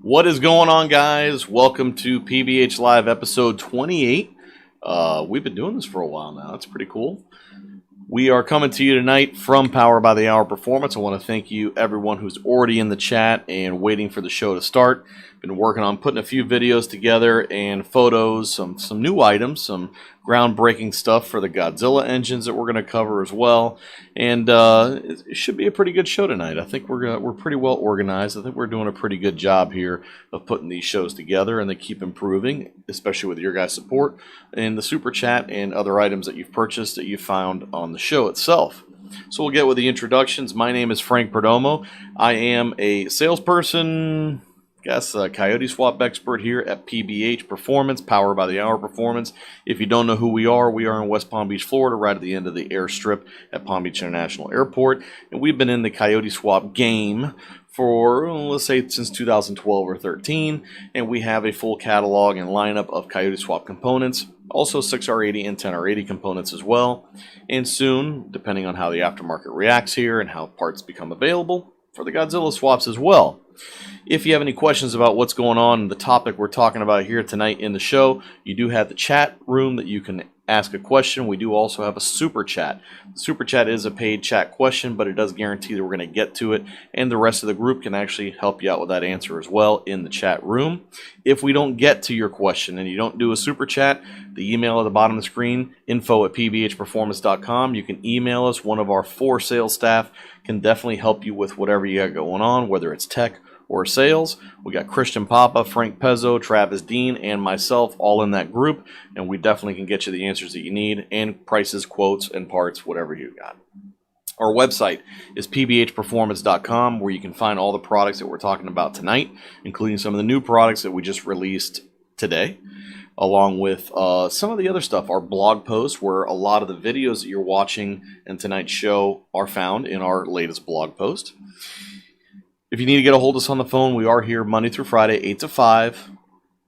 What is going on, guys? Welcome to PBH Live episode 28. We've been doing this for a while now. That's pretty cool. We are coming to you tonight from Power by the Hour Performance. I want to thank you, everyone who's already in the chat and waiting for the show to start. Been working on putting a few videos together and photos, some new items, some groundbreaking stuff for the Godzilla engines that we're going to cover as well. And it should be a pretty good show tonight. I think we're pretty well organized. I think we're doing a pretty good job here of putting these shows together, and they keep improving, especially with your guys' support and the super chat and other items that you've purchased that you found on the show itself. So we'll get with the introductions. My name is Frank Perdomo. I am a salesperson, a Coyote swap expert here at PBH Performance, Power by the Hour Performance. If you don't know who we are in West Palm Beach, Florida, right at the end of the airstrip at Palm Beach International Airport. And we've been in the Coyote swap game for, let's say, since 2012 or 13. And we have a full catalog and lineup of Coyote swap components, also 6R80 and 10R80 components as well. And soon, depending on how the aftermarket reacts here and how parts become available, for the Godzilla swaps as well. If you have any questions about what's going on and the topic we're talking about here tonight in the show, you do have the chat room that you can ask a question. We do also have a super chat. The super chat is a paid chat question, but it does guarantee that we're going to get to it, and the rest of the group can actually help you out with that answer as well in the chat room. If we don't get to your question and you don't do a super chat, the email at the bottom of the screen, info@pbhperformance.com. You can email us. One of our 4 sales staff can definitely help you with whatever you got going on, whether it's tech or sales. We got Christian Papa, Frank Pezzo, Travis Dean, and myself all in that group, and we definitely can get you the answers that you need and prices, quotes, and parts, whatever you got. Our website is pbhperformance.com, where you can find all the products that we're talking about tonight, including some of the new products that we just released today, along with some of the other stuff. Our blog post, where a lot of the videos that you're watching in tonight's show are found in our latest blog post. If you need to get a hold of us on the phone, we are here Monday through Friday, 8 to 5.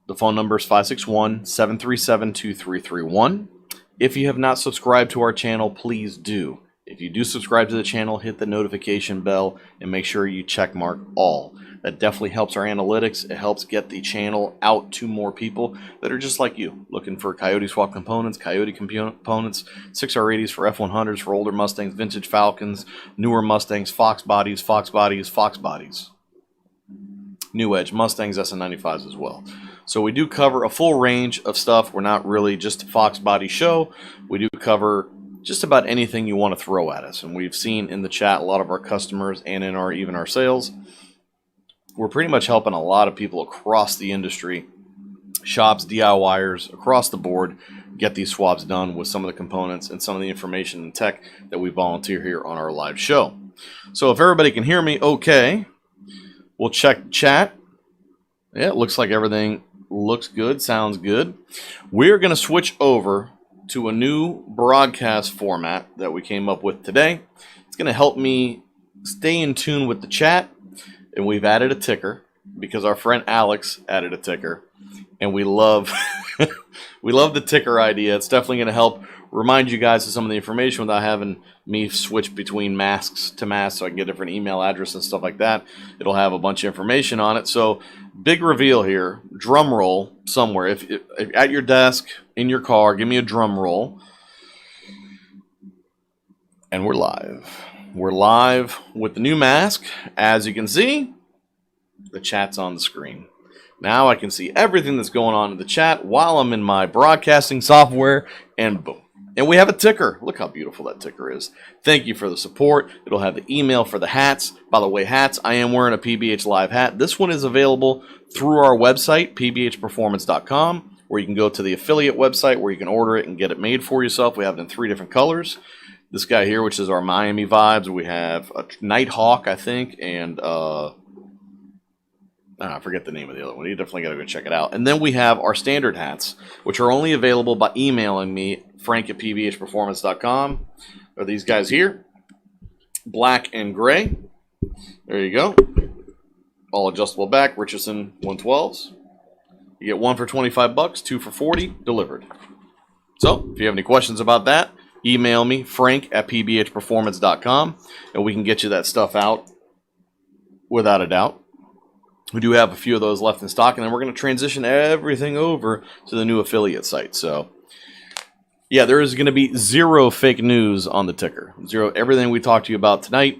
The phone number is 561-737-2331. If you have not subscribed to our channel, please do. If you do subscribe to the channel, hit the notification bell and make sure you check mark all. That definitely helps our analytics. It helps get the channel out to more people that are just like you, looking for Coyote swap components, Coyote components, 6R80s for F100s, for older Mustangs, vintage Falcons, newer Mustangs, Fox bodies, New Edge Mustangs, SN95s as well. So we do cover a full range of stuff. We're not really just a Fox body show. We do cover just about anything you want to throw at us. And we've seen in the chat a lot of our customers and in even our sales, we're pretty much helping a lot of people across the industry, shops, DIYers, across the board, get these swaps done with some of the components and some of the information and tech that we volunteer here on our live show. So if everybody can hear me okay, we'll check chat. Yeah, it looks like everything looks good, sounds good. We're going to switch over to a new broadcast format that we came up with today. It's going to help me stay in tune with the chat. And we've added a ticker because our friend Alex added a ticker, and we love the ticker idea. It's definitely going to help remind you guys of some of the information without having me switch between masks to masks so I can get different email address and stuff like that. It'll have a bunch of information on it. So big reveal here, drum roll somewhere. If at your desk, in your car, give me a drum roll. And we're live. We're live with the new mask. As you can see, the chat's on the screen. Now I can see everything that's going on in the chat while I'm in my broadcasting software, and boom. And we have a ticker. Look how beautiful that ticker is. Thank you for the support. It'll have the email for the hats. By the way, hats, I am wearing a PBH Live hat. This one is available through our website, pbhperformance.com, where you can go to the affiliate website where you can order it and get it made for yourself. We have it in 3 different colors. This guy here, which is our Miami vibes. We have a Nighthawk, I think, and I forget the name of the other one. You definitely got to go check it out. And then we have our standard hats, which are only available by emailing me, frank@pbhperformance.com. Are these guys here? Black and gray. There you go. All adjustable back, Richardson 112s. You get 1 for $25, 2 for $40, delivered. So, if you have any questions about that, email me, frank@pbhperformance.com, and we can get you that stuff out without a doubt. We do have a few of those left in stock, and then we're going to transition everything over to the new affiliate site. So, yeah, there is going to be zero fake news on the ticker. Zero. Everything we talked to you about tonight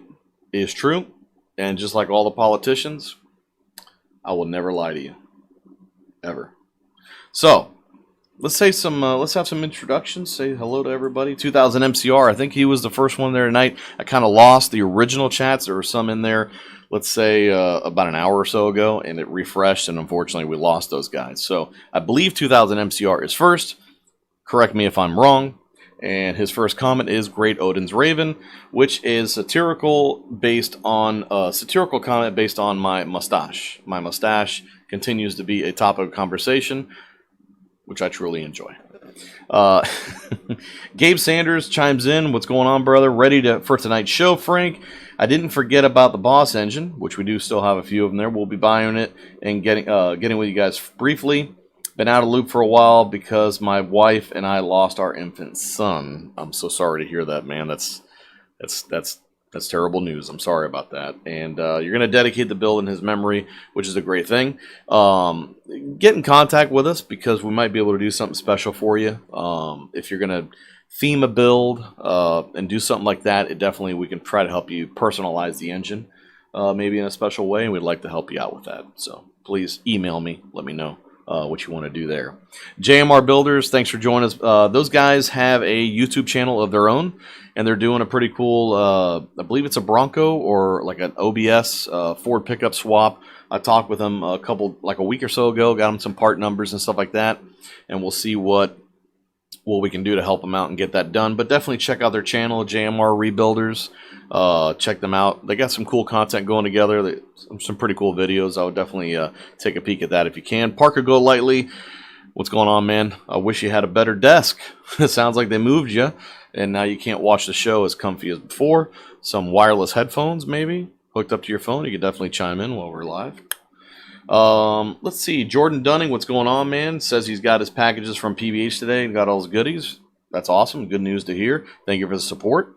is true, and just like all the politicians, I will never lie to you, ever. So, let's have some introductions. Say hello to everybody. 2000 MCR. I think he was the first one there tonight. I kind of lost the original chats. There were some in there, let's say about an hour or so ago, and it refreshed, and unfortunately we lost those guys. So I believe 2000 MCR is first. Correct me if I'm wrong. And his first comment is Great Odin's Raven, which is satirical comment based on my mustache. My mustache continues to be a topic of conversation, which I truly enjoy. Gabe Sanders chimes in. What's going on, brother? Ready for tonight's show, Frank? I didn't forget about the Boss engine, which we do still have a few of them there. We'll be buying it and getting with you guys briefly. Been out of the loop for a while because my wife and I lost our infant son. I'm so sorry to hear that, man. That's terrible news. I'm sorry about that. And you're going to dedicate the build in his memory, which is a great thing. Get in contact with us because we might be able to do something special for you. If you're going to theme a build and do something like that, we can try to help you personalize the engine maybe in a special way, and we'd like to help you out with that. So please email me. Let me know what you want to do there. JMR Builders, thanks for joining us. Those guys have a YouTube channel of their own, and they're doing a pretty cool, I believe it's a Bronco or like an OBS Ford pickup swap. I talked with them a week or so ago, got them some part numbers and stuff like that, and we'll see what we can do to help them out and get that done. But definitely check out their channel, JMR Rebuilders. Check them out. They got some cool content going together. Some pretty cool videos. I would definitely take a peek at that if you can. Parker Go Lightly, what's going on, man? I wish you had a better desk. It sounds like they moved you, and now you can't watch the show as comfy as before. Some wireless headphones, maybe, hooked up to your phone. You could definitely chime in while we're live. Let's see. Jordan Dunning, what's going on, man? Says he's got his packages from PBH today and got all his goodies. That's awesome. Good news to hear. Thank you for the support.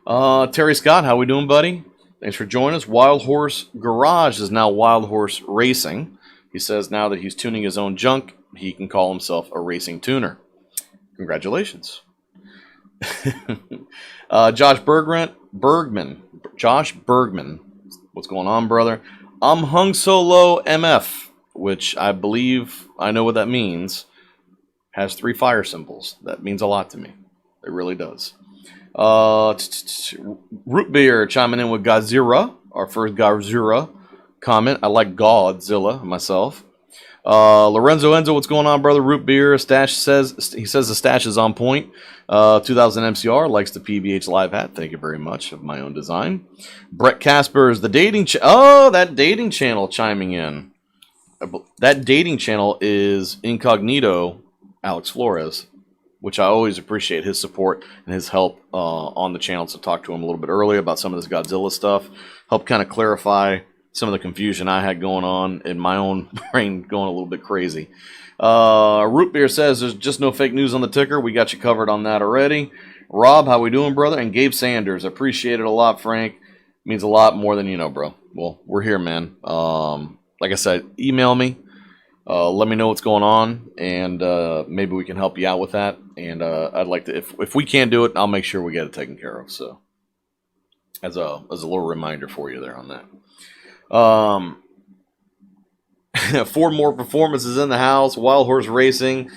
Terry Scott, how we doing, buddy? Thanks for joining us. Wild Horse Garage is now Wild Horse Racing. He says now that he's tuning his own junk, he can call himself a racing tuner. Congratulations. Josh Bergman. Josh Bergman. What's going on, brother? I'm Hung Solo MF, which I believe I know what that means. Has 3 fire symbols. That means a lot to me. It really does. Root Beer chiming in with Godzilla, our first Godzilla comment. I like Godzilla myself. Lorenzo Enzo, what's going on, brother? Root Beer Stash says the stash is on point. 2000 MCR likes the PBH live hat. Thank you very much, of my own design. Brett Casper's the dating that dating channel chiming in. That dating channel is Incognito Alex Flores, which I always appreciate his support and his help on the channel. To talk to him a little bit earlier about some of this Godzilla stuff, help kind of clarify some of the confusion I had going on in my own brain, going a little bit crazy. Root Beer says there's just no fake news on the ticker. We got you covered on that already. Rob, how we doing, brother? And Gabe Sanders, appreciate it a lot, Frank. Means a lot more than you know, bro. Well, we're here, man. Like I said, email me. Let me know what's going on, and maybe we can help you out with that. And I'd like to, if we can't do it, I'll make sure we get it taken care of. So, as a little reminder for you there on that. 4 more performances in the house. Wild Horse Racing.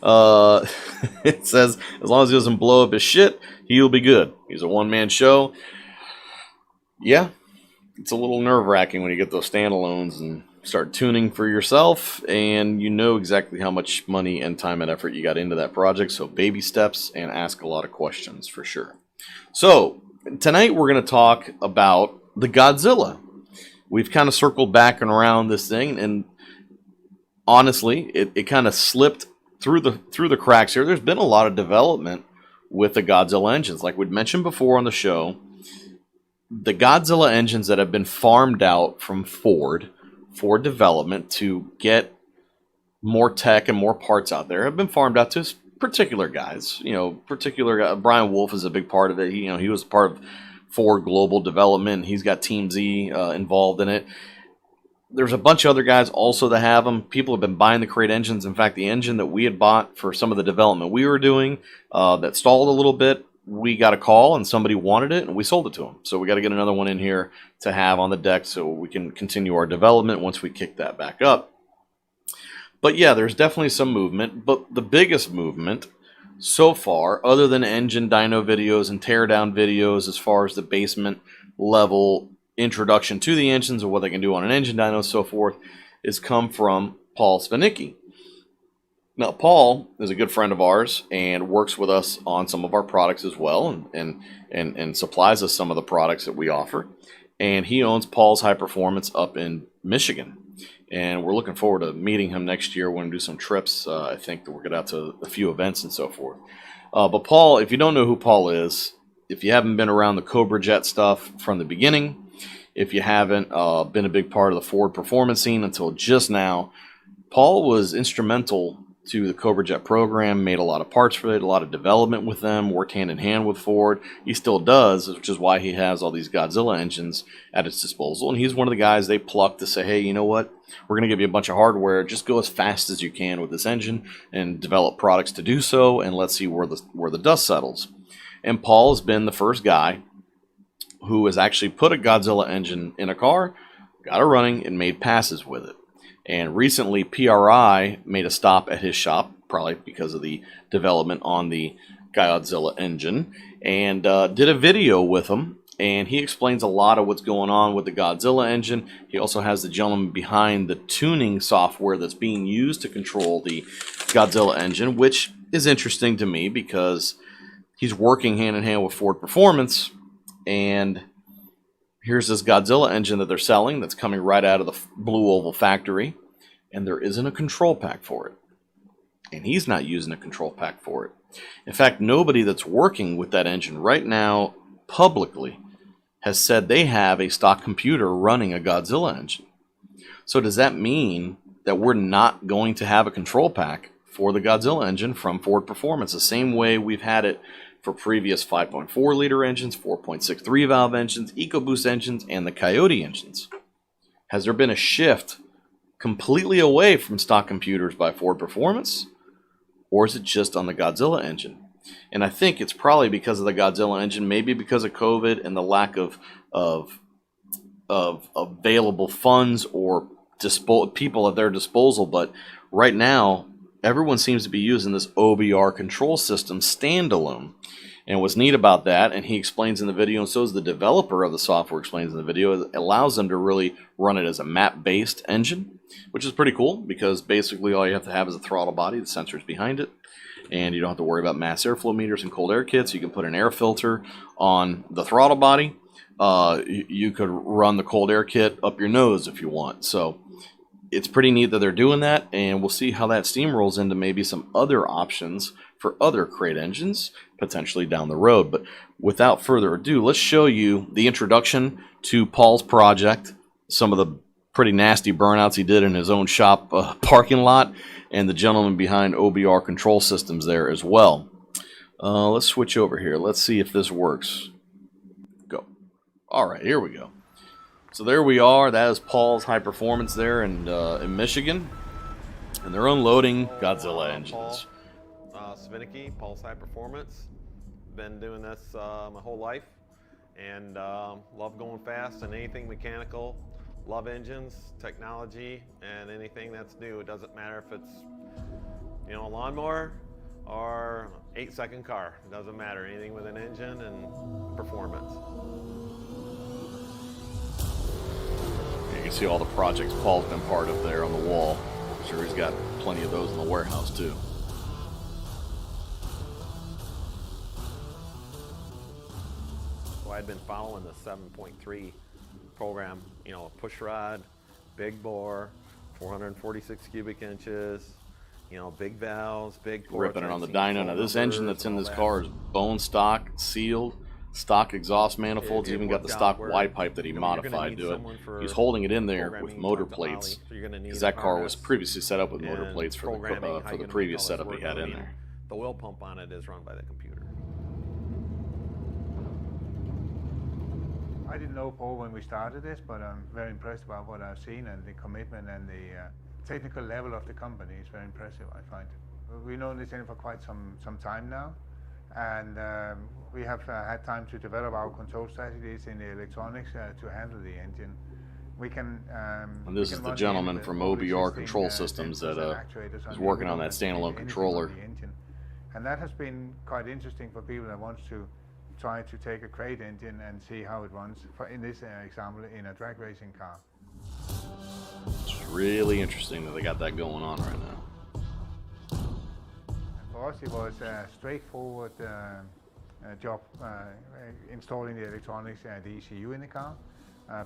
It says as long as he doesn't blow up his shit, he'll be good. He's a one-man show. Yeah, it's a little nerve-wracking when you get those standalones and start tuning for yourself, and you know exactly how much money and time and effort you got into that project. So baby steps and ask a lot of questions for sure. So tonight we're going to talk about the Godzilla. We've kind of circled back and around this thing, and honestly, it kind of slipped through the cracks here. There's been a lot of development with the Godzilla engines. Like we'd mentioned before on the show, the Godzilla engines that have been farmed out from Ford for development to get more tech and more parts out there have been farmed out to particular guys. Brian Wolf is a big part of it. He was part of Ford Global Development. He's got Team Z involved in it. there's a bunch of other guys also that have them. People have been buying the crate engines. In fact, the engine that we had bought for some of the development we were doing that stalled a little bit, we got a call and somebody wanted it and we sold it to them. So we got to get another one in here to have on the deck so we can continue our development once we kick that back up. But yeah, there's definitely some movement. But the biggest movement so far, other than engine dyno videos and teardown videos as far as the basement level introduction to the engines and what they can do on an engine dyno and so forth, is come from Paul Svanicki. Now, Paul is a good friend of ours and works with us on some of our products as well, and supplies us some of the products that we offer. And he owns Paul's High Performance up in Michigan. And we're looking forward to meeting him next year. We're going to do some trips. I think that we'll get out to a few events and so forth. But Paul, if you don't know who Paul is, if you haven't been around the Cobra Jet stuff from the beginning, if you haven't been a big part of the Ford performance scene until just now, Paul was instrumental to the Cobra Jet program, made a lot of parts for it, a lot of development with them, worked hand in hand with Ford. He still does, which is why he has all these Godzilla engines at his disposal. And he's one of the guys they pluck to say, hey, you know what? We're going to give you a bunch of hardware. Just go as fast as you can with this engine and develop products to do so, and let's see where the dust settles. And Paul has been the first guy who has actually put a Godzilla engine in a car, got it running, and made passes with it. And recently, PRI made a stop at his shop, probably because of the development on the Godzilla engine, and did a video with him. And he explains a lot of what's going on with the Godzilla engine. He also has the gentleman behind the tuning software that's being used to control the Godzilla engine, which is interesting to me because he's working hand in hand with Ford Performance. And here's this Godzilla engine that they're selling that's coming right out of the Blue Oval factory, and there isn't a control pack for it. And he's not using a control pack for it. In fact, nobody that's working with that engine right now publicly has said they have a stock computer running a Godzilla engine. So does that mean that we're not going to have a control pack for the Godzilla engine from Ford Performance, the same way we've had it for previous 5.4 liter engines, 4.63 valve engines, EcoBoost engines, and the Coyote engines? Has there been a shift completely away from stock computers by Ford Performance, or is it just on the Godzilla engine? And I think it's probably because of the Godzilla engine, maybe because of COVID and the lack of available funds or people at their disposal. But right now, everyone seems to be using this OBR control system standalone. And what's neat about that, and he explains in the video, and so is the developer of the software explains in the video, it allows them to really run it as a map-based engine, which is pretty cool because basically all you have to have is a throttle body, the sensors behind it, and you don't have to worry about mass airflow meters and cold air kits. You can put an air filter on the throttle body. You could run the cold air kit up your nose if you want. So it's pretty neat that they're doing that, and we'll see how that steamrolls into maybe some other options for other crate engines potentially down the road. But without further ado, let's show you the introduction to Paul's project, some of the pretty nasty burnouts he did in his own shop parking lot, and the gentleman behind OBR control systems there as well. Let's switch over here. Let's see if this works. Go. All right, here we go. So there we are. That is Paul's High Performance there in Michigan, and they're unloading Godzilla engines. Paul Svanicki, Paul's High Performance. Been doing this my whole life, and love going fast and anything mechanical. Love engines, technology, and anything that's new. It doesn't matter if it's, a lawnmower or 8-second car. It doesn't matter. Anything with an engine and performance. You can see all the projects Paul's been part of there on the wall. I'm sure he's got plenty of those in the warehouse too. So I'd been following the 7.3 program, push rod, big bore, 446 cubic inches, big valves, big ripping it on the dyno. Now this engine that's in this car is bone stock, sealed, stock exhaust manifolds, even got the stock Y pipe that he modified to it. He's holding it in there with motor plates because that car was previously set up with motor plates for the previous setup he had in there. The oil pump on it is run by the computer. I didn't know Paul when we started this, but I'm very impressed about what I've seen, and the commitment and the technical level of the company is very impressive, I find. We've known this engine for quite some time now, and we have had time to develop our control strategies in the electronics to handle the engine. We can. And this is the gentleman from OBR Control Systems that is working on that standalone controller. And that has been quite interesting for people that wants to try to take a crate engine and see how it runs, in this example, in a drag racing car. It's really interesting that they got that going on right now. And for us, it was a straightforward job installing the electronics, the ECU in the car.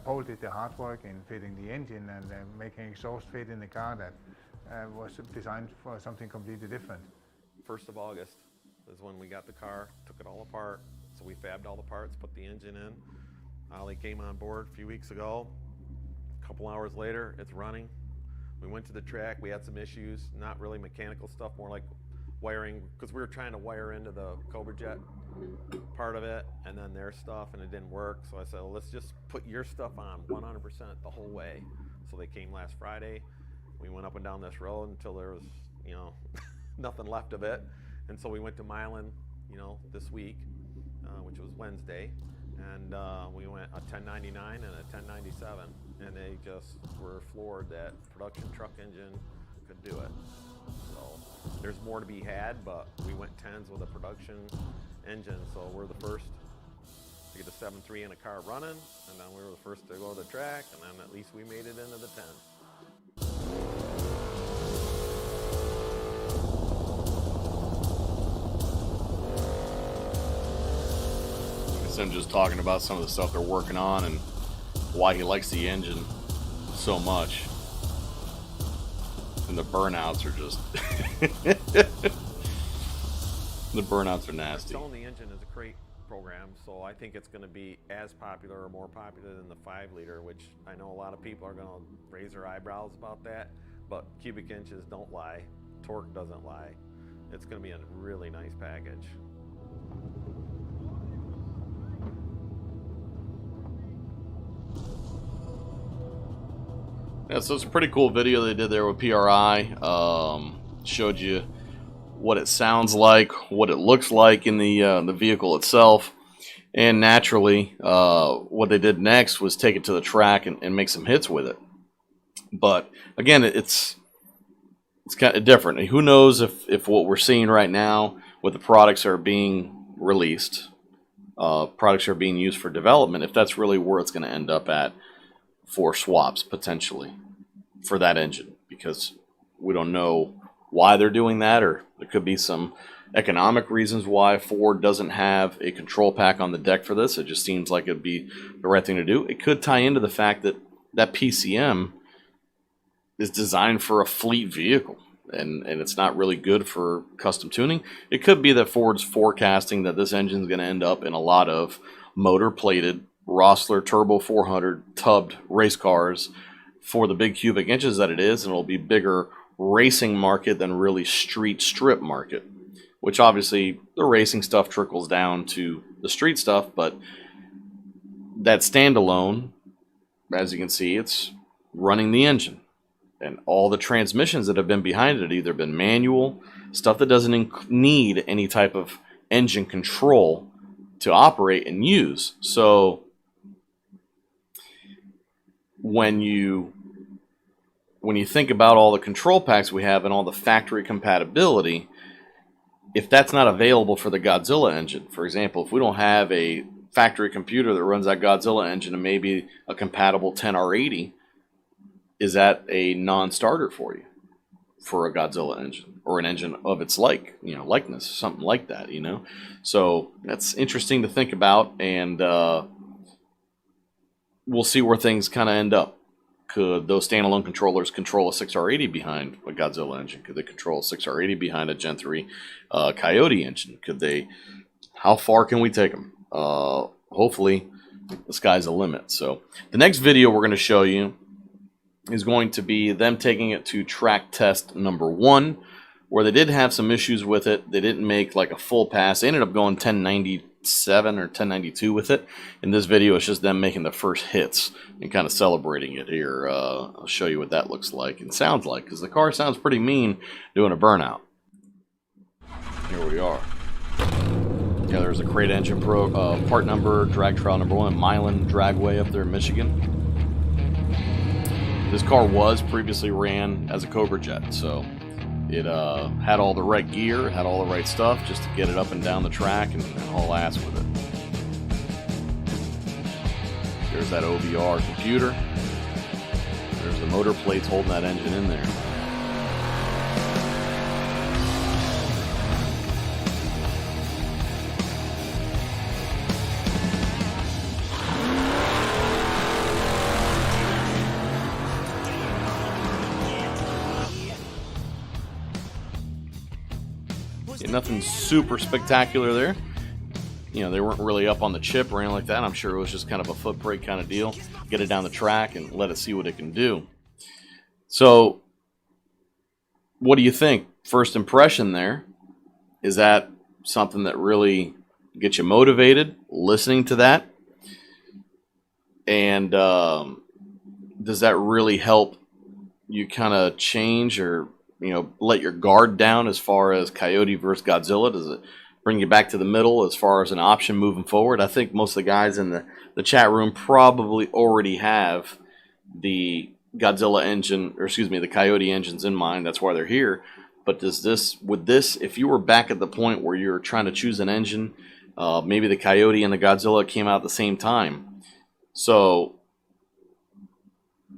Paul did the hard work in fitting the engine and making exhaust fit in the car that was designed for something completely different. 1st of August is when we got the car, took it all apart. So we fabbed all the parts, put the engine in. Ollie came on board a few weeks ago. A couple hours later, it's running. We went to the track, we had some issues, not really mechanical stuff, more like wiring, because we were trying to wire into the Cobra Jet part of it, and then their stuff, and it didn't work. So I said, well, let's just put your stuff on 100% the whole way. So they came last Friday. We went up and down this road until there was, nothing left of it. And so we went to Milan, this week, which was Wednesday, and we went a 1099 and a 1097, and they just were floored that production truck engine could do it. So there's more to be had, but we went 10s with a production engine, so we're the first to get the 7.3 in a car running, and then we were the first to go to the track, and then at least we made it into the 10. Him just talking about some of the stuff they're working on and why he likes the engine so much. And the burnouts are just the burnouts are nasty. Selling the engine is a crate program, so I think it's going to be as popular or more popular than the 5-liter, which I know a lot of people are going to raise their eyebrows about that, but cubic inches don't lie, torque doesn't lie. It's going to be a really nice package. Yeah, so it's a pretty cool video they did there with PRI. Showed you what it sounds like, what it looks like in the vehicle itself, and naturally, what they did next was take it to the track and make some hits with it. But again, it's kind of different. Who knows if what we're seeing right now with the products that are being released, products that are being used for development, if that's really where it's going to end up at for swaps potentially for that engine, because we don't know why they're doing that, or there could be some economic reasons why Ford doesn't have a control pack on the deck for this. It just seems like it'd be the right thing to do. It could tie into the fact that that PCM is designed for a fleet vehicle, and it's not really good for custom tuning. It could be that Ford's forecasting that this engine is going to end up in a lot of motor plated Rossler Turbo 400 tubbed race cars for the big cubic inches that it is, and it'll be bigger racing market than really street strip market, which obviously the racing stuff trickles down to the street stuff, but that standalone, as you can see, it's running the engine, and all the transmissions that have been behind it either been manual, stuff that doesn't need any type of engine control to operate and use. So when you think about all the control packs we have and all the factory compatibility, if that's not available for the Godzilla engine, for example, if we don't have a factory computer that runs that Godzilla engine and maybe a compatible 10R80, is that a non-starter for you for a Godzilla engine or an engine of its likeness, something like that, So that's interesting to think about, and we'll see where things kind of end up. Could those standalone controllers control a 6R80 behind a Godzilla engine? Could they control a 6R80 behind a Gen 3 Coyote engine? How far can we take them? Hopefully, the sky's the limit. So the next video we're going to show you is going to be them taking it to track test number 1, where they did have some issues with it. They didn't make like a full pass. They ended up going 1097 1097 or 1092 with it. In this video, it's just them making the first hits and kind of celebrating it here. I'll show you what that looks like and sounds like, because the car sounds pretty mean doing a burnout. Here we are. Yeah, there's a crate engine part number, drag trial number 1, Milan Dragway up there in Michigan. This car was previously ran as a Cobra Jet, so it had all the right gear, had all the right stuff just to get it up and down the track and haul ass with it. There's that OBR computer. There's the motor plates holding that engine in there. Yeah, nothing super spectacular there. You know, they weren't really up on the chip or anything like that. I'm sure it was just kind of a foot brake kind of deal. Get it down the track and let it see what it can do. So, what do you think? First impression there, is that something that really gets you motivated, listening to that? And does that really help you kind of change or, you know, let your guard down as far as Coyote versus Godzilla? Does it bring you back to the middle as far as an option moving forward? I think most of the guys in the chat room probably already have the Godzilla engine, or excuse me, the Coyote engines in mind. That's why they're here. But would this, if you were back at the point where you're trying to choose an engine, maybe the Coyote and the Godzilla came out at the same time. So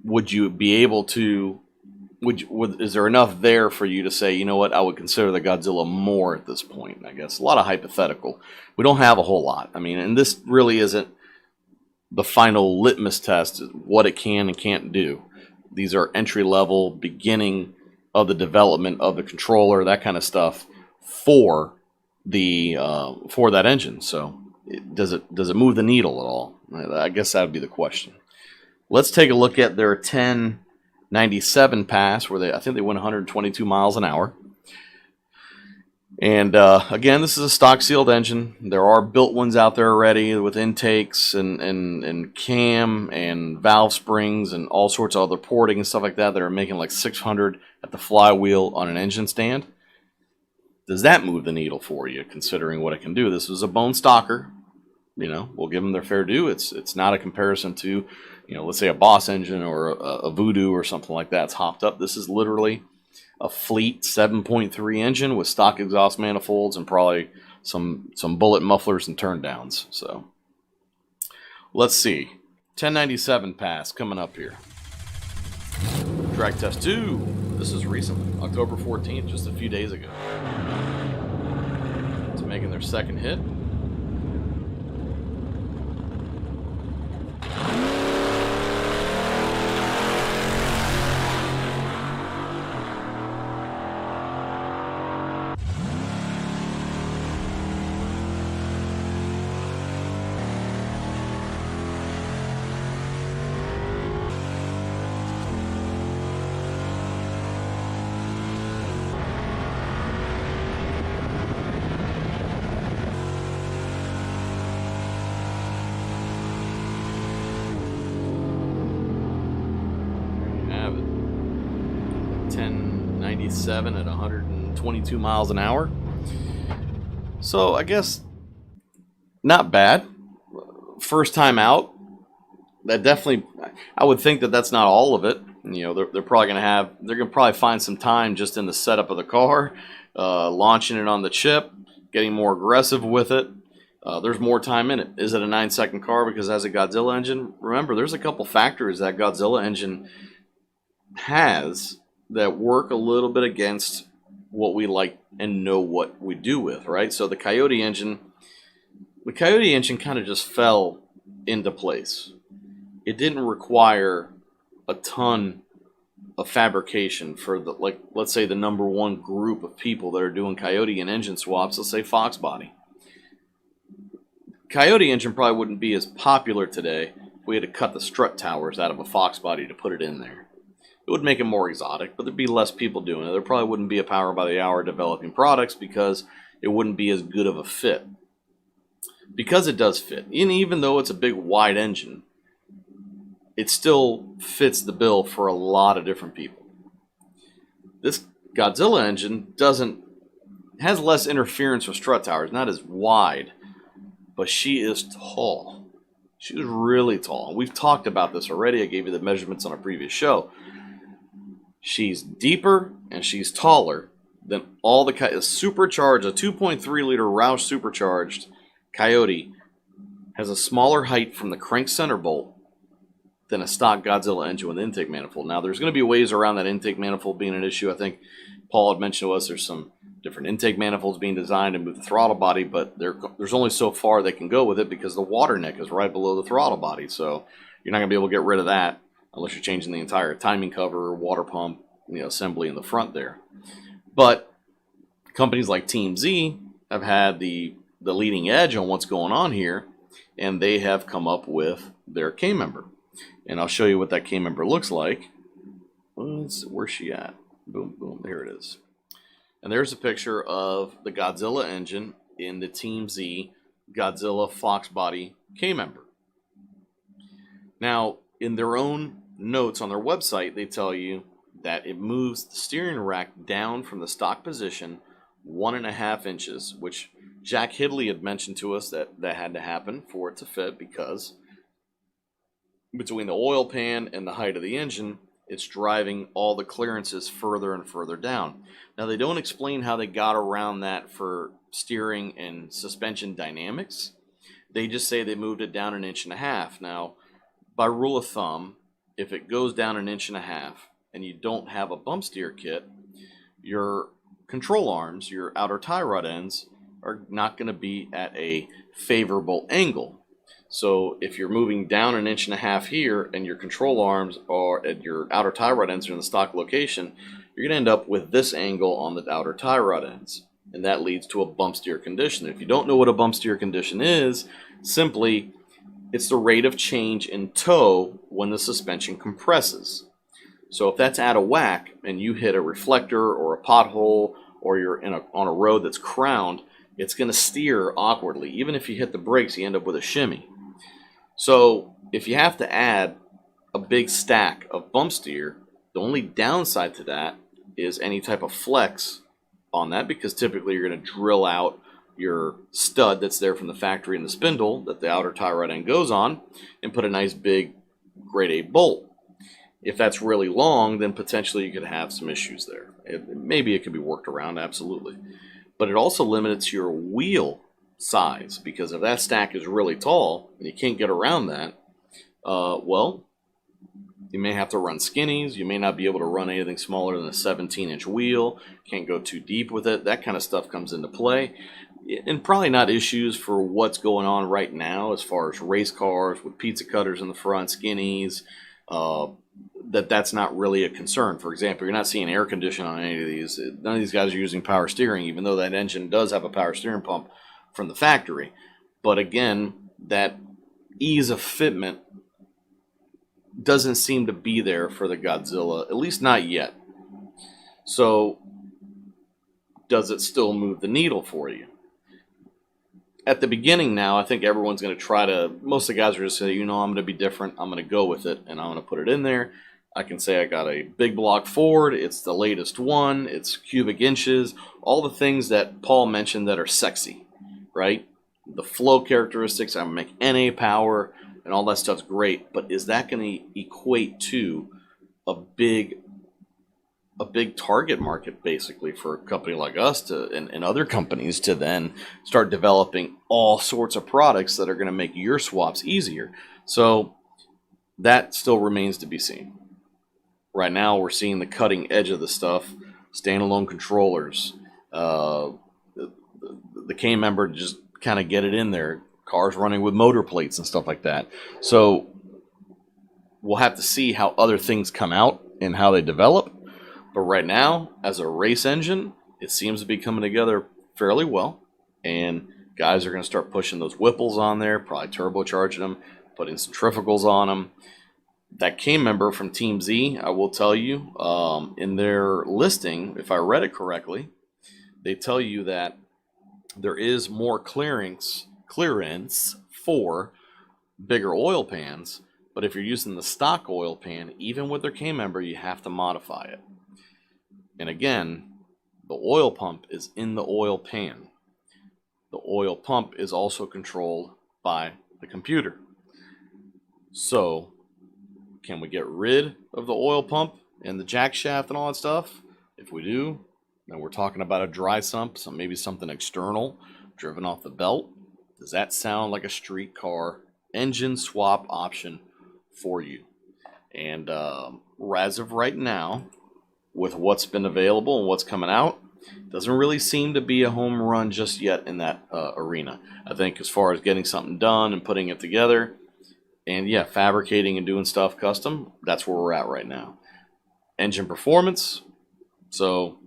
would you be able to, is there enough there for you to say, you know what, I would consider the Godzilla more at this point? I guess a lot of hypothetical. We don't have a whole lot. I mean, and this really isn't the final litmus test, what it can and can't do. These are entry level, beginning of the development of the controller, that kind of stuff for the for that engine. So does it move the needle at all? I guess that would be the question. Let's take a look at their 1097 pass, where I think they went 122 miles an hour. And again, this is a stock sealed engine. There are built ones out there already with intakes and cam and valve springs and all sorts of other porting and stuff like that are making like 600 at the flywheel on an engine stand. Does that move the needle for you, considering what it can do? This is a bone stocker. You know, we'll give them their fair due. It's not a comparison to, you know, let's say a Boss engine or a Voodoo or something like that. It's hopped up. This is literally a fleet 7.3 engine with stock exhaust manifolds and probably some bullet mufflers and turn downs. So let's see. 1097 pass coming up here. Drag test 2. This is recently, October 14th, just a few days ago. It's making their second hit. Have it. 1097 at 122 miles an hour. So I guess not bad. First time out. That definitely, I would think that that's not all of it. You know, they're probably they're gonna probably find some time just in the setup of the car, launching it on the chip, getting more aggressive with it. There's more time in it. Is it a 9-second car because it has a Godzilla engine? Remember, there's a couple factors that Godzilla engine has that work a little bit against what we like and know what we do with, right? So the Coyote engine kind of just fell into place. It didn't require a ton of fabrication for the, like, let's say the number one group of people that are doing Coyote and engine swaps, let's say Fox Body. Coyote engine probably wouldn't be as popular today if we had to cut the strut towers out of a Fox Body to put it in there. It would make it more exotic, but there'd be less people doing it. There probably wouldn't be a Power by the Hour developing products because it wouldn't be as good of a fit. because it does fit. And even though it's a big wide engine, it still fits the bill for a lot of different people. This Godzilla engine has less interference with strut towers, not as wide, but she is tall. She is really tall. We've talked about this already. I gave you the measurements on a previous show. She's deeper and she's taller than all the supercharged, a 2.3 liter Roush supercharged Coyote has a smaller height from the crank center bolt than a stock Godzilla engine with intake manifold. Now, there's going to be ways around that intake manifold being an issue. I think Paul had mentioned to us there's some different intake manifolds being designed to move the throttle body, but there's only so far they can go with it because the water neck is right below the throttle body. So you're not going to be able to get rid of that unless you're changing the entire timing cover, water pump, assembly in the front there. But companies like Team Z have had the leading edge on what's going on here, and they have come up with their K-member. And I'll show you what that K-member looks like. Where's she at? Boom, boom, there it is. And there's a picture of the Godzilla engine in the Team Z Godzilla Fox body K-member. Now, in their own notes on their website, they tell you that it moves the steering rack down from the stock position 1.5 inches, which Jack Hidley had mentioned to us that had to happen for it to fit, because between the oil pan and the height of the engine, it's driving all the clearances further and further down. Now, they don't explain how they got around that for steering and suspension dynamics. They just say they moved it down 1.5 inches. Now, by rule of thumb, if it goes down 1.5 inches and you don't have a bump steer kit, your control arms, your outer tie rod ends, are not going to be at a favorable angle. So if you're moving down 1.5 inches here and your control arms are at your outer tie rod ends are in the stock location, you're going to end up with this angle on the outer tie rod ends. And that leads to a bump steer condition. If you don't know what a bump steer condition is, simply it's the rate of change in toe when the suspension compresses. So if that's out of whack and you hit a reflector or a pothole or you're on a road that's crowned, it's going to steer awkwardly. Even if you hit the brakes, you end up with a shimmy. So if you have to add a big stack of bump steer, the only downside to that is any type of flex on that, because typically you're going to drill out your stud that's there from the factory in the spindle that the outer tie rod end goes on and put a nice big grade A bolt. If that's really long, then potentially you could have some issues there. Maybe it could be worked around, absolutely. But it also limits your wheel size, because if that stack is really tall and you can't get around that, well, you may have to run skinnies. You may not be able to run anything smaller than a 17-inch wheel. Can't go too deep with it. That kind of stuff comes into play. And probably not issues for what's going on right now as far as race cars with pizza cutters in the front, skinnies, that's not really a concern. For example, you're not seeing air conditioning on any of these. None of these guys are using power steering, even though that engine does have a power steering pump from the factory. But again, that ease of fitment doesn't seem to be there for the Godzilla, at least not yet. So, does it still move the needle for you? At the beginning now, I think everyone's going to try to, most of the guys are just saying, I'm going to be different, I'm going to go with it, and I'm going to put it in there. I can say I got a big block Ford, it's the latest one, it's cubic inches, all the things that Paul mentioned that are sexy, right? The flow characteristics, I'm going to make NA power, and all that stuff's great, but is that going to equate to a big target market, basically, for a company like us and other companies to then start developing all sorts of products that are going to make your swaps easier? So that still remains to be seen. Right now, we're seeing the cutting edge of the stuff, standalone controllers, the K-member, just kind of get it in there, cars running with motor plates and stuff like that. So we'll have to see how other things come out and how they develop. But right now, as a race engine, it seems to be coming together fairly well. And guys are going to start pushing those Whipples on there, probably turbocharging them, putting centrifugals on them. That K-member from Team Z, I will tell you, in their listing, if I read it correctly, they tell you that there is more clearance clearance for bigger oil pans. But if you're using the stock oil pan, even with their K-member, you have to modify it. And again, the oil pump is in the oil pan. The oil pump is also controlled by the computer. So, can we get rid of the oil pump and the jack shaft and all that stuff? If we do, then we're talking about a dry sump, so maybe something external, driven off the belt. Does that sound like a street car engine swap option for you? And as of right now, with what's been available and what's coming out, doesn't really seem to be a home run just yet in that arena. I think as far as getting something done and putting it together, and yeah, fabricating and doing stuff custom, that's where we're at right now. Engine performance, so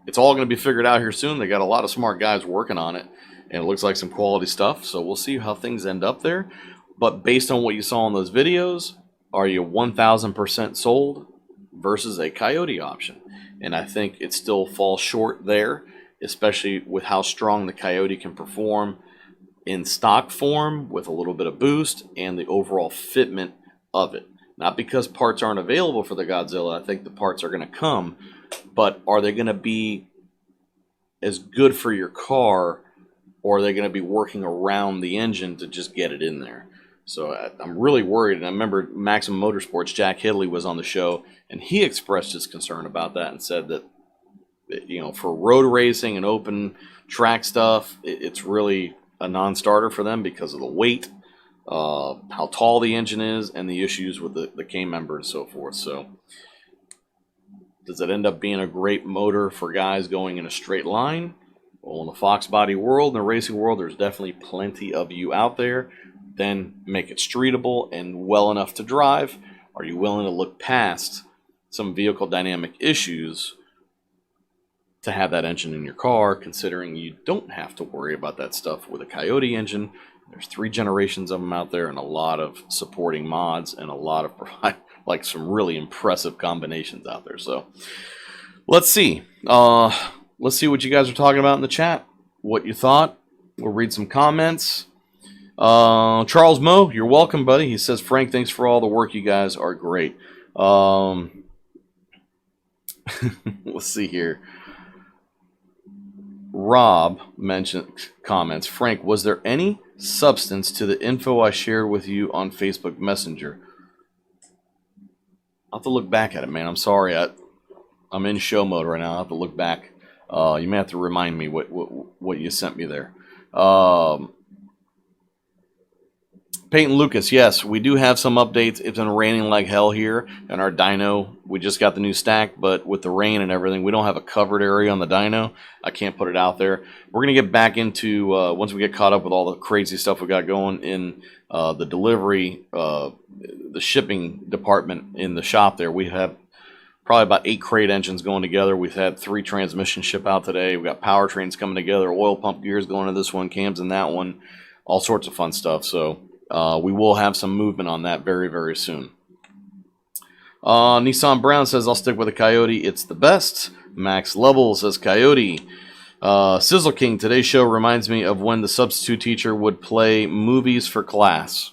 it's all going to be figured out here soon. They got a lot of smart guys working on it, and it looks like some quality stuff. So we'll see how things end up there. But based on what you saw in those videos, are you 1,000% sold versus a Coyote option? And I think it still falls short there, especially with how strong the Coyote can perform in stock form with a little bit of boost and the overall fitment of it. Not because parts aren't available for the Godzilla. I think the parts are going to come, but are they going to be as good for your car, or are they going to be working around the engine to just get it in there? So I'm really worried. And I remember Maximum Motorsports, Jack Hidley was on the show, and he expressed his concern about that and said that, you know, for road racing and open track stuff, it's really a non-starter for them because of the weight, how tall the engine is, and the issues with the K-member and so forth. So does it end up being a great motor for guys going in a straight line? Well, in the Fox body world, in the racing world, there's definitely plenty of you out there. Then make it streetable and well enough to drive. Are you willing to look past some vehicle dynamic issues to have that engine in your car, considering you don't have to worry about that stuff with a Coyote engine? There's 3 generations of them out there and a lot of supporting mods and a lot of like some really impressive combinations out there. So let's see. Let's see what you guys are talking about in the chat, what you thought. We'll read some comments. Charles Moe, you're welcome, buddy. He says, Frank, thanks for all the work. You guys are great. Let's see here. Rob comments, Frank, was there any substance to the info I shared with you on Facebook Messenger? I'll have to look back at it, man. I'm sorry. I'm in show mode right now. I'll have to look back. You may have to remind me what you sent me there. Peyton Lucas, yes, we do have some updates. It's been raining like hell here, and our dyno, we just got the new stack, but with the rain and everything, we don't have a covered area on the dyno. I can't put it out there. We're going to get back into, once we get caught up with all the crazy stuff we got going in the delivery, the shipping department in the shop there, we have probably about 8 crate engines going together. We've had 3 transmissions ship out today. We've got powertrains coming together, oil pump gears going to this one, cams in that one, all sorts of fun stuff. So we will have some movement on that very, very soon. Nissan Brown says, I'll stick with a Coyote. It's the best. Max Level says Coyote. Sizzle King, today's show reminds me of when the substitute teacher would play movies for class.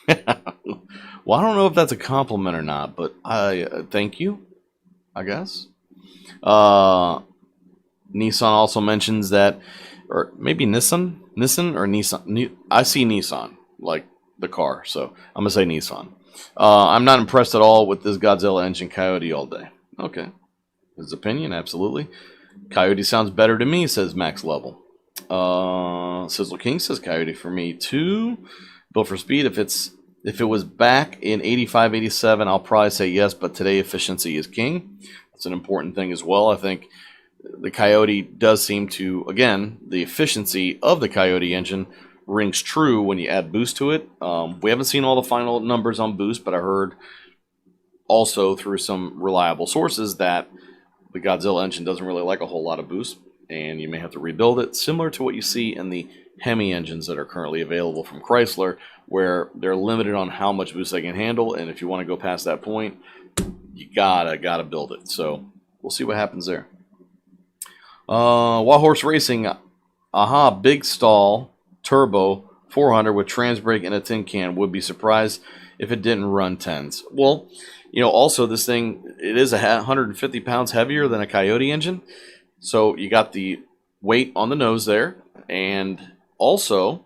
Well, I don't know if that's a compliment or not, but I thank you, I guess. Nissan also mentions that, or maybe Nissan or Nissan. I see Nissan, like the car, so I'm gonna say Nissan. I'm not impressed at all with this Godzilla engine Coyote all day. Okay, his opinion, absolutely. Coyote sounds better to me, says Max Level. Sizzle King says Coyote for me too. Built for speed. If it was back in 85, 87, I'll probably say yes, but today efficiency is king. That's an important thing as well. I think the Coyote does seem to, again, the efficiency of the Coyote engine rings true when you add boost to it. We haven't seen all the final numbers on boost, but I heard also through some reliable sources that the Godzilla engine doesn't really like a whole lot of boost, and you may have to rebuild it, similar to what you see in the Hemi engines that are currently available from Chrysler, where they're limited on how much boost they can handle, and if you want to go past that point, you gotta build it. So we'll see what happens there. Wild Horse Racing, aha, big stall turbo 400 with trans brake and a tin can. Would be surprised if it didn't run 10s. Well, also this thing, it is 150 pounds heavier than a Coyote engine. So you got the weight on the nose there. And also,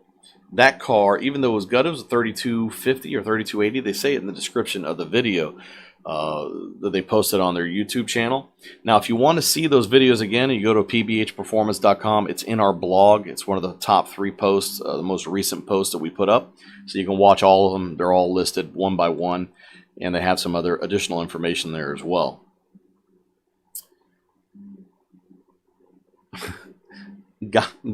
that car, even though it was gutted, it was a 3250 or 3280. They say it in the description of the video that they posted on their YouTube channel. Now, if you want to see those videos again, you go to pbhperformance.com. It's in our blog. It's one of the top 3 posts, the most recent posts that we put up. So you can watch all of them. They're all listed one by one, and they have some other additional information there as well.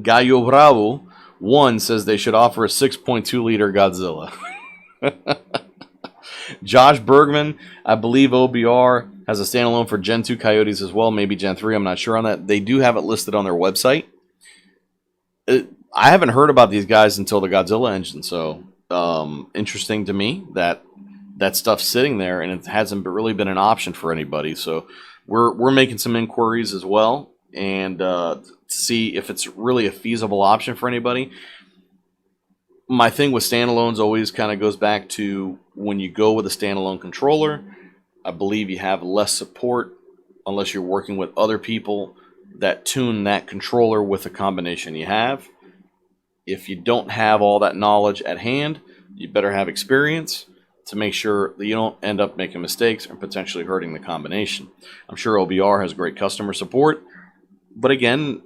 Gallo Bravo 1 says they should offer a 6.2 liter Godzilla. Josh Bergman, I believe OBR has a standalone for Gen 2 Coyotes as well, maybe Gen 3. I'm not sure on that. They do have it listed on their website. I haven't heard about these guys until the Godzilla engine, so interesting to me that stuff's sitting there and it hasn't really been an option for anybody. So we're making some inquiries as well and to see if it's really a feasible option for anybody. My thing with standalones always kind of goes back to when you go with a standalone controller, I believe you have less support unless you're working with other people that tune that controller with the combination you have. If you don't have all that knowledge at hand, you better have experience to make sure that you don't end up making mistakes and potentially hurting the combination. I'm sure OBR has great customer support, but again,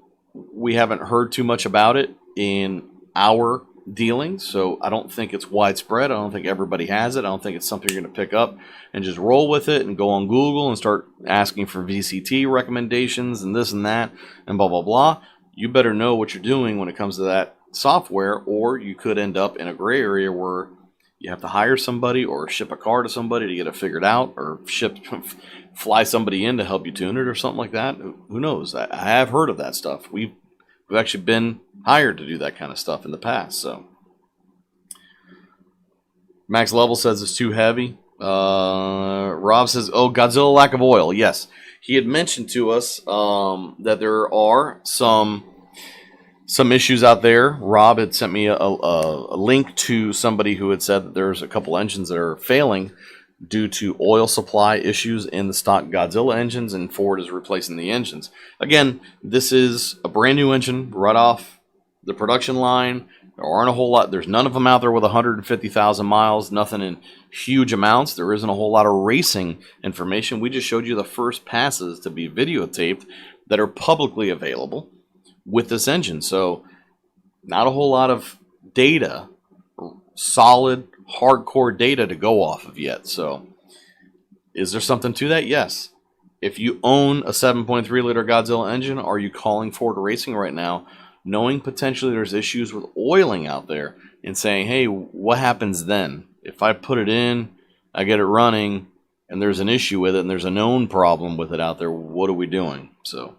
we haven't heard too much about it in our dealings, so I don't think it's widespread. I don't think everybody has it. I don't think it's something you're going to pick up and just roll with it and go on Google and start asking for VCT recommendations and this and that and blah, blah, blah. You better know what you're doing when it comes to that software, or you could end up in a gray area where you have to hire somebody or ship a car to somebody to get it figured out, or fly somebody in to help you tune it or something like that. Who knows? I have heard of that stuff. We've actually been hired to do that kind of stuff in the past. So Max Level says it's too heavy. Rob says, oh, Godzilla lack of oil. Yes. He had mentioned to us that there are some issues out there. Rob had sent me a link to somebody who had said that there's a couple engines that are failing due to oil supply issues in the stock Godzilla engines, and Ford is replacing the engines. Again, this is a brand new engine right off the production line. There aren't a whole lot. There's none of them out there with 150,000 miles, nothing in huge amounts. There isn't a whole lot of racing information. We just showed you the first passes to be videotaped that are publicly available with this engine. So not a whole lot of data, solid, hardcore data to go off of yet. So is there something to that? Yes. If you own a 7.3 liter Godzilla engine, are you calling Ford Racing right now, knowing potentially there's issues with oiling out there, and saying, hey, what happens then? If I put it in, I get it running, and there's an issue with it, and there's a known problem with it out there, what are we doing? So